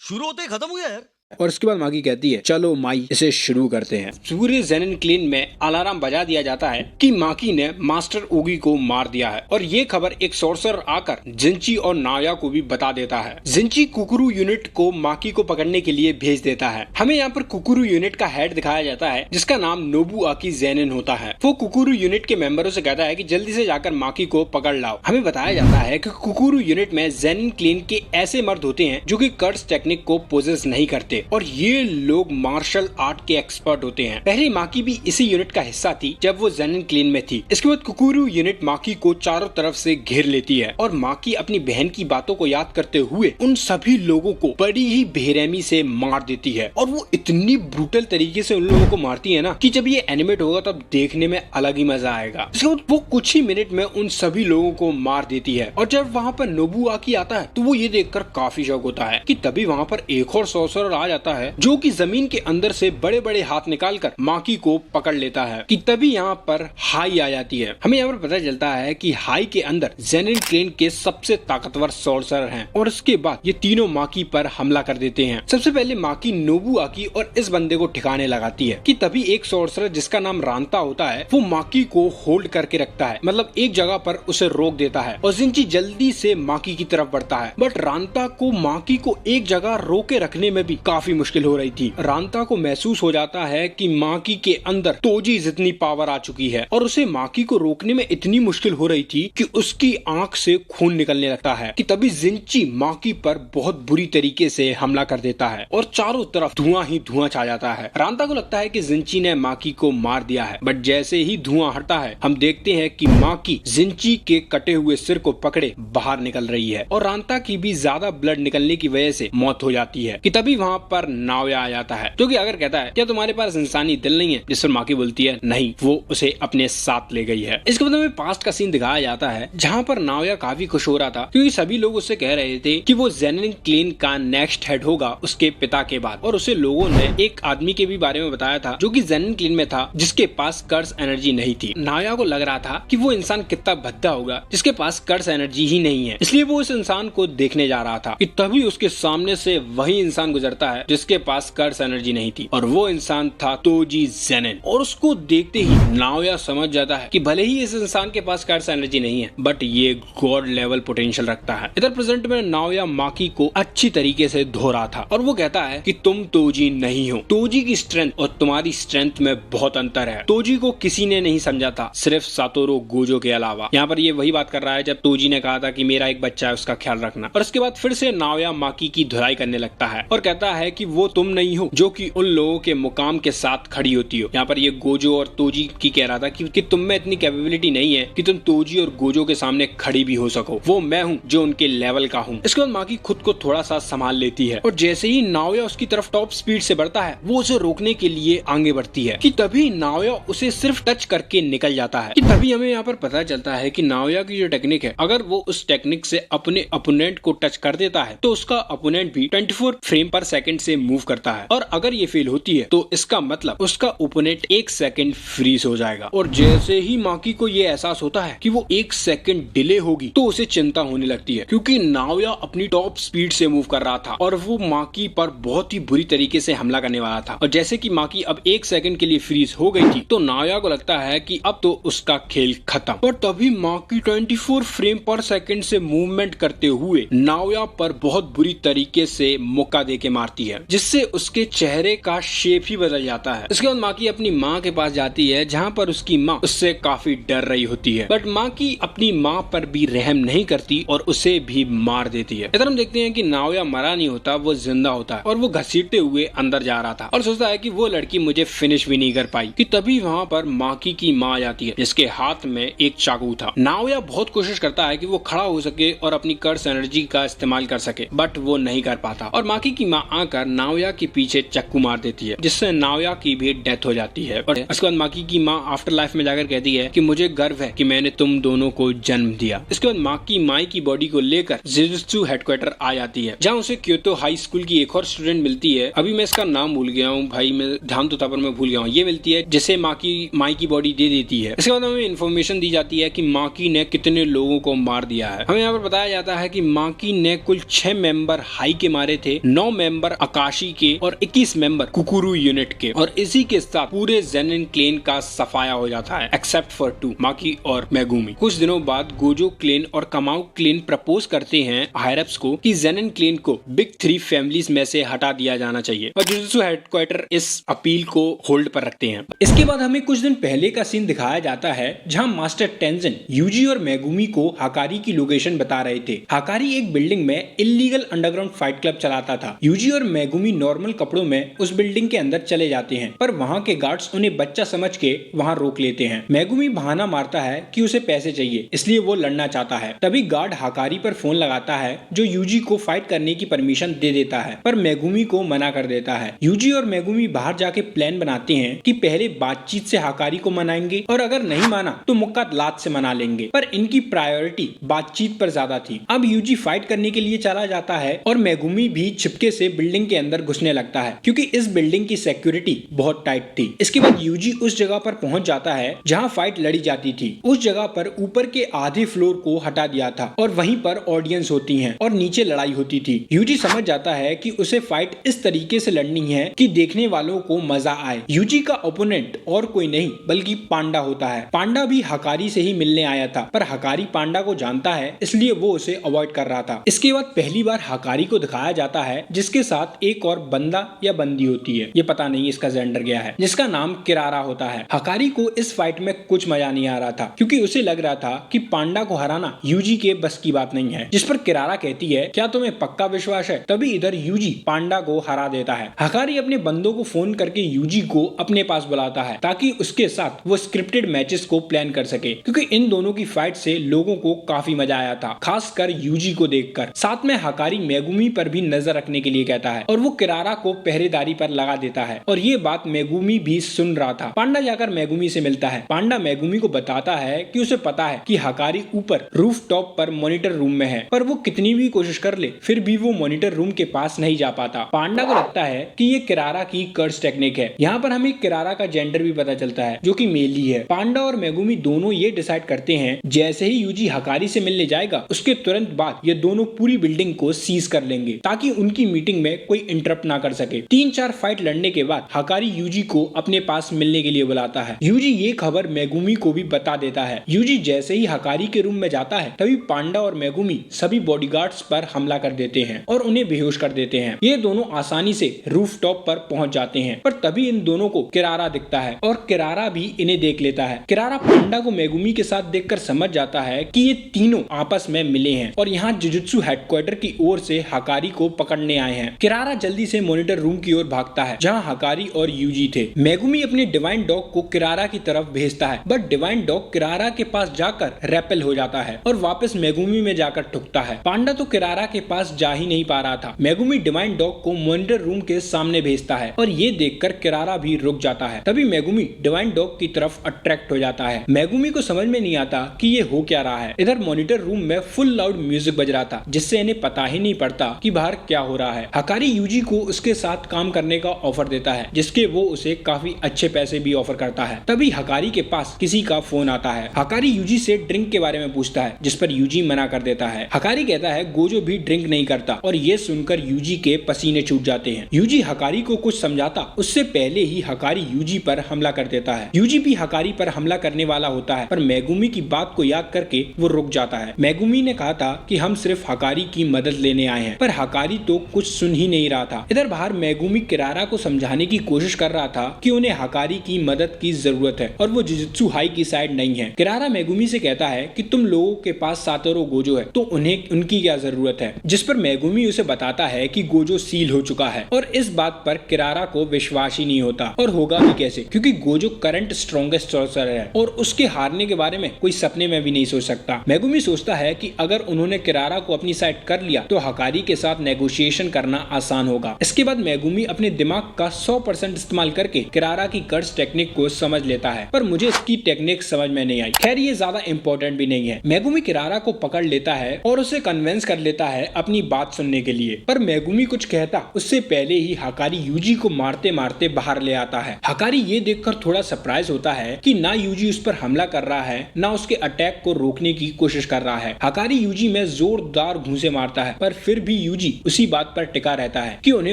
शुरू होते ही खत्म हो गया यार। और इसके बाद माकी कहती है चलो माई इसे शुरू करते हैं। पूरे ज़ेनिन क्लीन में अलार्म बजा दिया जाता है कि माकी ने मास्टर ओगी को मार दिया है और ये खबर एक सोर्सर आकर जिंची और नाया को भी बता देता है। जिंची कुकुरु यूनिट को माकी को पकड़ने के लिए भेज देता है। हमें यहाँ पर कुकुरु यूनिट का हेड दिखाया जाता है जिसका नाम नोबुआकी ज़ेनिन होता है। वो कुकुरु यूनिट के मेंबरों से कहता है कि जल्दी से जाकर माकी को पकड़ लाओ। हमें बताया जाता है कि कुकुरु यूनिट में ज़ेनिन क्लीन के ऐसे मर्द होते हैं जो कि कर्स टेक्निक को पोजेस नहीं करते और ये लोग मार्शल आर्ट के एक्सपर्ट होते हैं। पहले माकी भी इसी यूनिट का हिस्सा थी जब वो ज़ेनिन क्लीन में थी। इसके बाद कुकुरु यूनिट माकी को चारों तरफ से घेर लेती है और माकी अपनी बहन की बातों को याद करते हुए उन सभी लोगों को बड़ी ही बेरहमी से मार देती है और वो इतनी ब्रूटल तरीके से उन लोगों को मारती है ना कि जब ये एनिमेट होगा तब देखने में अलग ही मजा आएगा। इसके बाद वो कुछ ही मिनट में उन सभी लोगों को मार देती है और जब वहाँ पर नोबुआकी आता है तो वो ये देखकर काफी शौक होता है कि तभी वहाँ पर एक और सॉर्सरर आ जाता है जो कि जमीन के अंदर से बड़े बड़े हाथ निकालकर माकी को पकड़ लेता है कि तभी यहाँ पर हाई आ जाती है। हमें यहाँ पर पता चलता है कि हाई के अंदर ज़ेनिन क्लेन के सबसे ताकतवर सॉर्सरर हैं और उसके बाद ये तीनों माकी पर हमला कर देते हैं। सबसे पहले माकी नोबुआकी और इस बंदे को ठिकाने लगाती है कि तभी एक सॉर्सरर जिसका नाम रांता होता है वो माकी को होल्ड करके रखता है, मतलब एक जगह पर उसे रोक देता है और जिंची जल्दी से माकी की तरफ बढ़ता है। बट रांता को माकी को एक जगह रोके रखने में भी काफी मुश्किल हो रही थी। रांता को महसूस हो जाता है कि माकी के अंदर तोजी जितनी पावर आ चुकी है और उसे माकी को रोकने में इतनी मुश्किल हो रही थी कि उसकी आंख से खून निकलने लगता है कि तभी जिंची माकी पर बहुत बुरी तरीके से हमला कर देता है और चारों तरफ धुआं ही धुआं छा जाता है। रांता को लगता है कि जिंची ने माकी को मार दिया है, बट जैसे ही धुआं हटता है हम देखते हैं कि माकी जिंची के कटे हुए सिर को पकड़े बाहर निकल रही है और रांता की भी ज्यादा ब्लड निकलने की वजह से मौत हो जाती है कि तभी वहाँ पर नावया आ जाता है जो कि अगर कहता है क्या तुम्हारे पास इंसानी दिल नहीं है, जिस पर माकी बोलती है नहीं, वो उसे अपने साथ ले गई है। इसके बाद हमें पास्ट का सीन दिखाया जाता है जहाँ पर नावया काफी खुश हो रहा था क्योंकि सभी लोग उससे कह रहे थे कि वो ज़ेनिन क्लीन का नेक्स्ट हेड होगा उसके पिता के बाद, और उसे लोगों ने एक आदमी के भी बारे में बताया था जो कि ज़ेनिन क्लीन में था जिसके पास कर्स एनर्जी नहीं थी। नावया को लग रहा था कि वो इंसान कितना भद्दा होगा जिसके पास कर्स एनर्जी ही नहीं है, इसलिए वो उस इंसान को देखने जा रहा था कि तभी उसके सामने से वही इंसान गुजरता है जिसके पास कर्स एनर्जी नहीं थी और वो इंसान था तोजी ज़ेनिन। और उसको देखते ही नावया समझ जाता है कि भले ही इस इंसान के पास कर्स एनर्जी नहीं है बट ये गॉड लेवल पोटेंशियल रखता है। इधर प्रेजेंट में नावया माकी को अच्छी तरीके से धो रहा था और वो कहता है कि तुम तोजी नहीं हो, तोजी की स्ट्रेंथ और तुम्हारी स्ट्रेंथ में बहुत अंतर है। तोजी को किसी ने नहीं समझा था सिर्फ सातोरू गोजो के अलावा। यहाँ पर ये वही बात कर रहा है जब तोजी ने कहा था कि मेरा एक बच्चा है उसका ख्याल रखना। और उसके बाद फिर से नावया माकी की धुलाई करने लगता है और कहता है कि वो तुम नहीं हो जो कि उन लोगों के मुकाम के साथ खड़ी होती हो। यहाँ पर ये गोजो और तोजी की कह रहा था कि तुम में इतनी कैपेबिलिटी नहीं है कि तुम तोजी और गोजो के सामने खड़ी भी हो सको, वो मैं हूँ जो उनके लेवल का हूँ। इसके बाद माकी खुद को थोड़ा सा संभाल लेती है और जैसे ही नावया उसकी तरफ टॉप स्पीड से बढ़ता है वो उसे रोकने के लिए आगे बढ़ती है कि तभी नावया उसे सिर्फ टच करके निकल जाता है कि तभी हमें यहाँ पर पता चलता है कि नावया की जो टेक्निक है अगर वो उस टेक्निक से अपने अपोनेंट को टच कर देता है तो उसका अपोनेंट भी 24 फ्रेम पर सेकंड से मूव करता है और अगर ये फेल होती है तो इसका मतलब उसका ओपोनेंट 1 सेकंड फ्रीज हो जाएगा। और जैसे ही माकी को ये एहसास होता है कि वो 1 सेकंड डिले होगी तो उसे चिंता होने लगती है क्योंकि नावया अपनी टॉप स्पीड से मूव कर रहा था और वो माकी पर बहुत ही बुरी तरीके से हमला करने वाला था। और जैसे कि माकी अब 1 सेकंड के लिए फ्रीज हो गई थी तो नावया को लगता है कि अब तो उसका खेल खत्म। और तभी माकी 24 फ्रेम पर सेकंड से मूवमेंट करते हुए नावया पर बहुत बुरी तरीके से मुक्का दे के मारती है जिससे उसके चेहरे का शेप ही बदल जाता है। इसके बाद माकी अपनी माँ के पास जाती है जहाँ पर उसकी माँ उससे काफी डर रही होती है, बट माकी अपनी माँ पर भी रहम नहीं करती और उसे भी मार देती है। इधर हम देखते हैं कि नावया मरा नहीं होता, वो जिंदा होता है और वो घसीटते हुए अंदर जा रहा था और सोचता है कि वो लड़की मुझे फिनिश भी नहीं कर पाई कि तभी वहाँ पर माकी की माँ आ जाती है जिसके हाथ में एक चाकू था। नावया बहुत कोशिश करता है कि वो खड़ा हो सके और अपनी कर्स एनर्जी का इस्तेमाल कर सके बट वो नहीं कर पाता और माकी की माँ आकर नावया के पीछे चक्कू मार देती है जिससे नावया की भी डेथ हो जाती है। और उसके बाद माकी की माँ आफ्टर लाइफ में जाकर कहती है कि मुझे गर्व है कि मैंने तुम दोनों को जन्म दिया। इसके बाद माकी माई की बॉडी को लेकर जुजुत्सु हेडक्वार्टर आ जाती है जहाँ उसे क्योतो हाई स्कूल की एक और स्टूडेंट मिलती है, अभी मैं इसका नाम भूल गया हूँ भाई, मैं ध्यान तो था पर मैं भूल गया हूँ। ये मिलती है जिसे माई की बॉडी दे देती है। इसके बाद हमें इन्फॉर्मेशन दी जाती है कि माकी ने कितने लोगों को मार दिया है। हमें यहाँ पर बताया जाता है कि माकी ने कुल 6 मेंबर हाई के मारे थे, 9 मेंबर अकाशी के और 21 मेंबर कुकुरु यूनिट के, और इसी के साथ पूरे जेनिन क्लेन का सफाया हो जाता है एक्सेप्ट फॉर 2 माकी और मेगुमी। कुछ दिनों बाद गोजो क्लेन और कमाऊ क्लेन प्रपोज करते हैं हायरअप्स को कि जेनिन क्लेन को बिग 3 फैमिलीज में से हटा दिया जाना चाहिए, और जुजुत्सु हेडक्वार्टर इस अपील को होल्ड पर रखते हैं। इसके बाद हमें कुछ दिन पहले का सीन दिखाया जाता है जहां मास्टर टेंजन यूजी और मेगुमी को हाकारी की लोकेशन बता रहे थे। हाकारी एक बिल्डिंग में इल्लीगल अंडरग्राउंड फाइट क्लब चलाता था। यूजी और मेगुमी नॉर्मल कपड़ों में उस बिल्डिंग के अंदर चले जाते हैं, पर वहां के गार्ड्स उन्हें बच्चा समझ के वहां रोक लेते हैं। मेगुमी बहाना मारता है कि उसे पैसे चाहिए, इसलिए वो लड़ना चाहता है। तभी गार्ड हाकारी पर फोन लगाता है जो यूजी को फाइट करने की परमिशन दे देता है, पर मेगुमी को मना कर देता है। यूजी और मेगुमी बाहर जाके प्लान बनाते हैं कि पहले बातचीत से हाकारी को मनाएंगे, और अगर नहीं माना तो मुक्का लात से मना लेंगे, पर इनकी प्रायोरिटी बातचीत पर ज्यादा थी। अब यूजी फाइट करने के लिए चला जाता है और मेगुमी भी छिपके से बिल्डिंग के अंदर घुसने लगता है, क्योंकि इस बिल्डिंग की सिक्योरिटी बहुत टाइट थी। इसके बाद यूजी उस जगह पर पहुंच जाता है जहां फाइट लड़ी जाती थी। उस जगह पर ऊपर के आधे फ्लोर को हटा दिया था और वहीं पर ऑडियंस होती है और नीचे लड़ाई होती थी। यूजी समझ जाता है कि उसे फाइट इस तरीके से लड़नी है कि देखने वालों को मजा आए। यूजी का ओपोनेंट और कोई नहीं बल्कि पांडा होता है। पांडा भी हकारी से ही मिलने आया था, पर हकारी पांडा को जानता है, इसलिए वो उसे अवॉइड कर रहा था। इसके बाद पहली बार हकारी को दिखाया जाता है जिसके साथ एक और बंदा या बंदी होती है, ये पता नहीं इसका जेंडर क्या है, जिसका नाम किरारा होता है। हकारी को इस फाइट में कुछ मजा नहीं आ रहा था, क्योंकि उसे लग रहा था कि पांडा को हराना यूजी के बस की बात नहीं है, जिस पर किरारा कहती है, क्या तुम्हें पक्का विश्वास है? तभी इधर यूजी पांडा को हरा देता है। हकारी अपने बंदों को फोन करके यूजी को अपने पास बुलाता है ताकि उसके साथ वो स्क्रिप्टेड मैचेस को प्लान कर सके, क्योंकि इन दोनों की फाइट से लोगों को काफी मजा आया था, खासकर यूजी को देखकर। साथ में हकारी मेगुमी पर भी नजर रखने के लिए कहता है और वो किरारा को पहरेदारी पर लगा देता है, और ये बात मेगुमी भी सुन रहा था। पांडा जाकर मेगुमी से मिलता है। पांडा मेगुमी को बताता है कि उसे पता है कि हकारी ऊपर रूफ टॉप पर मॉनिटर रूम में है, पर वो कितनी भी कोशिश कर ले फिर भी वो मॉनिटर रूम के पास नहीं जा पाता। पांडा को लगता है कि ये किरारा की कर्स टेक्निक है। यहाँ पर हमें किरारा का जेंडर भी पता चलता है जो कि मेल ही है। पांडा और मेगुमी दोनों ये डिसाइड करते हैं जैसे ही यूजी हकारी से मिलने जाएगा उसके तुरंत बाद ये दोनों पूरी बिल्डिंग को सीज कर लेंगे ताकि उनकी मीटिंग में कोई इंटरप्ट ना कर सके। 3-4 फाइट लड़ने के बाद हकारी यूजी को अपने पास मिलने के लिए बुलाता है। यूजी ये खबर मेगुमी को भी बता देता है। यूजी जैसे ही हकारी के रूम में जाता है तभी पांडा और मेगुमी सभी बॉडीगार्ड्स पर हमला कर देते हैं और उन्हें बेहोश कर देते हैं। ये दोनों आसानी से रूफ टॉप पर पहुंच जाते हैं, पर तभी इन दोनों को किरारा दिखता है और किरारा भी इन्हें देख लेता है। किरारा पांडा को मेगुमी के साथ देखकर समझ जाता है कि ये तीनों आपस में मिले हैं और यहाँ जुजुत्सु हेडक्वार्टर की ओर से हकारी को पकड़ने आए हैं। किरारा जल्दी से मॉनिटर रूम की ओर भागता है जहाँ हकारी और यूजी थे। मेगुमी अपने डिवाइन डॉग को किरारा की तरफ भेजता है, बट डिवाइन डॉग किरारा के पास जाकर रेपेल हो जाता है और वापस मेगुमी में जाकर ठुकता है। पांडा तो किरारा के पास जा ही नहीं पा रहा था। मेगुमी डिवाइन डॉग को मॉनिटर रूम के सामने भेजता है और ये देखकर किरारा भी रुक जाता है। तभी मेगुमी डिवाइन डॉग की तरफ अट्रैक्ट हो जाता है। मेगुमी को समझ में नहीं आता कि ये हो क्या रहा है। इधर मॉनिटर रूम में फुल लाउड म्यूजिक बज रहा था जिससे इन्हें पता ही नहीं पड़ता कि बाहर क्या हो रहा है। हकारी यूजी को उसके साथ काम करने का ऑफर देता है जिसके वो उसे काफी अच्छे पैसे भी ऑफर करता है। तभी हकारी के पास किसी का फोन आता है। हकारी यूजी से ड्रिंक के बारे में पूछता है जिस पर यूजी मना कर देता है। हकारी कहता है गोजो भी ड्रिंक नहीं करता और ये सुनकर यूजी के पसीने छूट जाते हैं। यूजी हकारी को कुछ समझाता उससे पहले ही हकारी यूजी पर हमला कर देता है। यूजी भी हकारी पर हमला करने वाला होता है पर मेगुमी की बात को याद करके वो रुक जाता है। मेगुमी ने कहा था कि हम सिर्फ हकारी की मदद लेने आए हैं, पर हकारी तो कुछ सुन ही नहीं रहा था। इधर बाहर मेगुमी किरारा को समझाने की कोशिश कर रहा था कि उन्हें हकारी की मदद की जरूरत है और वो जुजुत्सु हाई की साइड नहीं है। किरारा मेगुमी से कहता है कि तुम लोगों के पास सातोरू गोजो है तो उन्हें उनकी क्या जरूरत है, जिस पर मेगुमी उसे बताता है कि गोजो सील हो चुका है और इस बात पर किरारा को विश्वास ही नहीं होता और होगा भी कैसे क्योंकि गोजो करंट स्ट्रॉन्गेस्ट सॉर्सरर है और उसके हारने के बारे में कोई सपने में भी नहीं सोच सकता। मेगुमी सोचता है कि अगर उन्होंने किरारा को अपनी साइड कर लिया तो हकारी के साथ नेगोशिएशन करना आसान होगा। इसके बाद मेगुमी अपने दिमाग का 100% इस्तेमाल करके किरारा की कर्स टेक्निक को समझ लेता है, पर मुझे इसकी टेक्निक समझ में नहीं आई। खैर ये ज्यादा इंपॉर्टेंट भी नहीं है। मेगुमी किरारा को पकड़ लेता है और उसे कन्विंस कर लेता है अपनी बात सुनने के लिए, पर मेगुमी कुछ कहता उससे पहले ही हकारी यूजी को मारते मारते बाहर ले आता है। हकारी ये देखकर थोड़ा सरप्राइज होता है कि ना यूजी उस पर हमला कर रहा है ना उसके अटैक को रोकने की कोशिश कर रहा है। हकारी यूजी में जोरदार घूंसे मारता है पर फिर भी यूजी उसी बात पर टिका रहता है कि उन्हें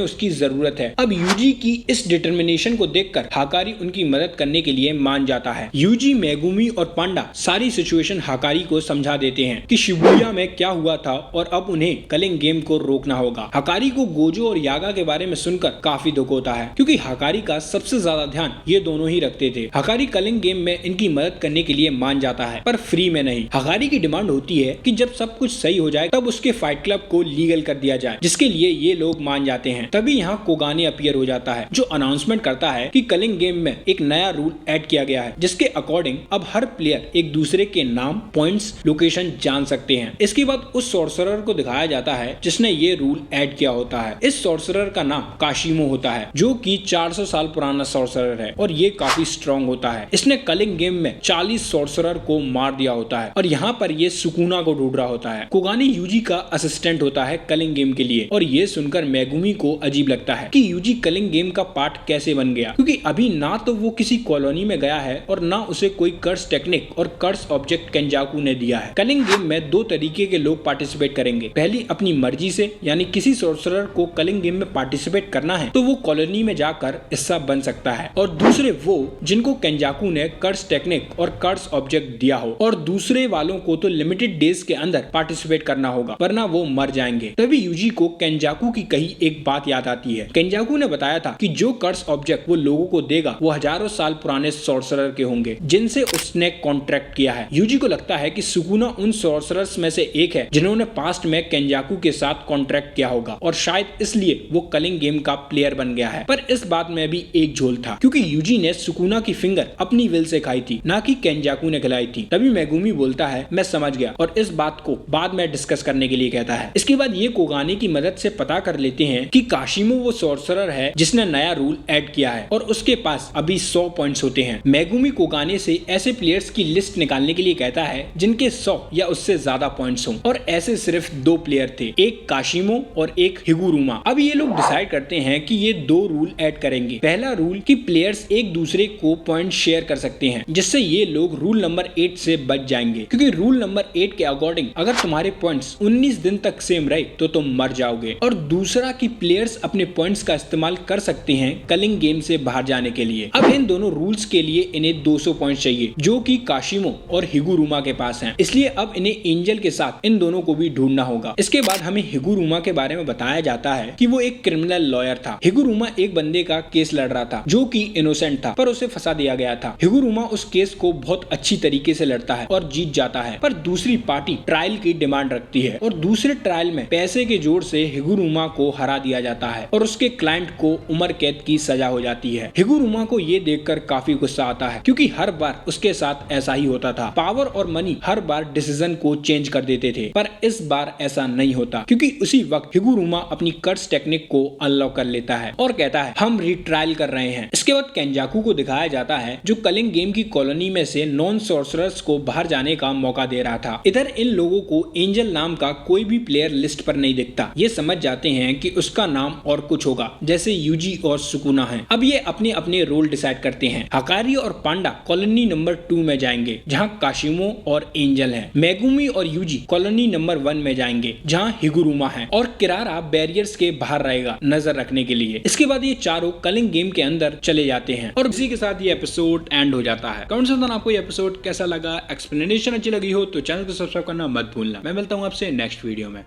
उसकी जरूरत है। अब यूजी की इस डिटर्मिनेशन को देखकर हाकारी उनकी मदद करने के लिए मान जाता है। यूजी, मेगुमी और पांडा सारी सिचुएशन हाकारी को समझा देते हैं कि शिबुया में क्या हुआ था और अब उन्हें कलिंग गेम को रोकना होगा। हाकारी को गोजो और यागा के बारे में सुनकर काफी दुख होता है क्योंकि हाकारी का सबसे ज्यादा ध्यान ये दोनों ही रखते थे। हाकारी कलिंग गेम में इनकी मदद करने के लिए मान जाता है पर फ्री में नहीं। हाकारी की डिमांड होती है कि जब सब कुछ सही हो जाए तब उसके फाइट क्लब को लीगल कर दिया जाए, जिसके लिए ये लोग मान जाते हैं। तभी यहाँ कोगाने अपीयर हो जाता है जो अनाउंसमेंट करता है कि कलिंग गेम में एक नया रूल ऐड किया गया है जिसके अकॉर्डिंग अब हर प्लेयर एक दूसरे के नाम, पॉइंट्स, लोकेशन जान सकते हैं। इसके बाद उस सॉर्सरर को दिखाया जाता है जिसने ये रूल ऐड किया होता है। इस सॉर्सरर का नाम काशिमो होता है जो कि 400 साल पुराना सॉर्सरर है और ये काफी स्ट्रॉन्ग होता है। इसने कलिंग गेम में 40 सॉर्सरर को मार दिया होता है और यहाँ पर ये सुकुना को ढूंढ रहा होता है। कोगाने यूजी का असिस्टेंट होता है कलिंग गेम के लिए और ये सुनकर मेगुमी को अजीब लगता है कि यूजी कलिंग गेम का पार्ट कैसे बन गया, क्योंकि अभी ना तो वो किसी कॉलोनी में गया है और ना उसे कोई कर्स टेक्निक और कर्स ऑब्जेक्ट केंजाकू ने दिया है। कलिंग गेम में दो तरीके के लोग पार्टिसिपेट करेंगे। पहली अपनी मर्जी से, यानी किसी सॉर्सरर को कलिंग गेम में पार्टिसिपेट करना है तो वो कॉलोनी में जाकर हिस्सा बन सकता है, और दूसरे वो जिनको केंजाकू ने कर्स टेक्निक और कर्स ऑब्जेक्ट दिया हो, और दूसरे वालों को तो लिमिटेड डेज के अंदर पार्टिसिपेट करना होगा वरना वो मर जाएंगे। तभी यूजी को केंजाकू की कही एक बात याद आती है। केंजाकू ने बताया था कि जो कर्स ऑब्जेक्ट वो लोगों को देगा वो हजारों साल पुराने सॉर्सरर के होंगे जिनसे उसने कॉन्ट्रैक्ट किया है। यूजी को लगता है कि सुकुना उन सॉर्सरर्स में से एक है जिन्होंने पास्ट में केंजाकू के साथ कॉन्ट्रैक्ट किया होगा और शायद इसलिए वो कलिंग गेम का प्लेयर बन गया है। पर इस बात में भी एक झोल था क्योंकि यूजी ने सुकुना की फिंगर अपनी विल से खाई थी, ना कि केंजाकू ने खिलाई थी। तभी मेगुमी बोलता है मैं समझ गया और इस बात को बाद में डिस्कस करने के लिए कहता है। इसके बाद ये कोगाने की मदद से पता कर लेते हैं कि काशिमो वो सॉर्सरर है जिसने नया रूल ऐड किया है और उसके पास अभी 100 पॉइंट्स होते हैं। मेगुमी कोगाने से ऐसे प्लेयर्स की लिस्ट निकालने के लिए कहता है जिनके 100 या उससे ज्यादा पॉइंट्स हों, और ऐसे सिर्फ 2 प्लेयर थे, एक काशिमो और एक हिगुरुमा। अब ये लोग डिसाइड करते हैं कि ये 2 रूल ऐड करेंगे। पहला रूल कि प्लेयर्स एक दूसरे को पॉइंट शेयर कर सकते हैं जिससे ये लोग रूल नंबर 8 से बच जाएंगे, क्योंकि रूल नंबर 8 के अकॉर्डिंग अगर तुम्हारे पॉइंट्स 19 दिन तक सेम रहे तो तुम मर जाओगे। और दूसरा कि प्लेयर्स अपने पॉइंट्स का इस्तेमाल कर सकते हैं कलिंग गेम से बाहर जाने के लिए। अब इन दोनों रूल्स के लिए इन्हें 200 पॉइंट चाहिए जो कि काशिमो और हिगुरुमा के पास हैं। इसलिए अब इन्हें एंजल के साथ इन दोनों को भी ढूंढना होगा। इसके बाद हमें हिगुरुमा के बारे में बताया जाता है कि वो एक क्रिमिनल लॉयर था। हिगुरुमा एक बंदे का केस लड़ रहा था जो कि इनोसेंट था पर उसे फंसा दिया गया था। हिगुरुमा उस केस को बहुत अच्छी तरीके से लड़ता है और जीत जाता है, पर दूसरी पार्टी ट्रायल की डिमांड रखती है और दूसरे ट्रायल में पैसे के जोर से हिगुरुमा को हरा दिया जाता है और उसके क्लाइंट को उम्र कैद की सजा हो जाती है। हिगुरुमा को ये देखकर काफी गुस्सा आता है क्योंकि हर बार उसके साथ ऐसा ही होता था। पावर और मनी हर बार डिसीजन को चेंज कर देते थे, पर इस बार ऐसा नहीं होता क्योंकि उसी वक्त हिगुरुमा अपनी कर्स टेक्निक को अनलॉक कर लेता है और कहता है हम रीट्रायल कर रहे हैं। इसके बाद केंजाकू को दिखाया जाता है जो कलिंग गेम की कॉलोनी में से नॉन सॉर्सरर्स को बाहर जाने का मौका दे रहा था। इधर इन लोगों को एंजल नाम का कोई भी प्लेयर लिस्ट पर नहीं दिखता। ये समझ जाते हैं कि उसका नाम और कुछ होगा जैसे यूजी और सुकुना है। अब ये अपने अपने रोल डिसाइड करते हैं। हकारी और पांडा कॉलोनी नंबर 2 में जाएंगे जहाँ काशिमो और एंजल है। मेगुमी और यूजी कॉलोनी नंबर 1 में जाएंगे जहाँ हिगुरुमा है, और किरारा बैरियर्स के बाहर रहेगा नजर रखने के लिए। इसके बाद ये चारों कलिंग गेम के अंदर चले जाते हैं और इसी के साथ ये एपिसोड एंड हो जाता है। कमेंट सेक्शन में आपको ये एपिसोड कैसा लगा, एक्सप्लेनेशन अच्छी लगी हो तो चैनल को सब्सक्राइब करना मत भूलना। मैं मिलता हूँ आपसे नेक्स्ट वीडियो में।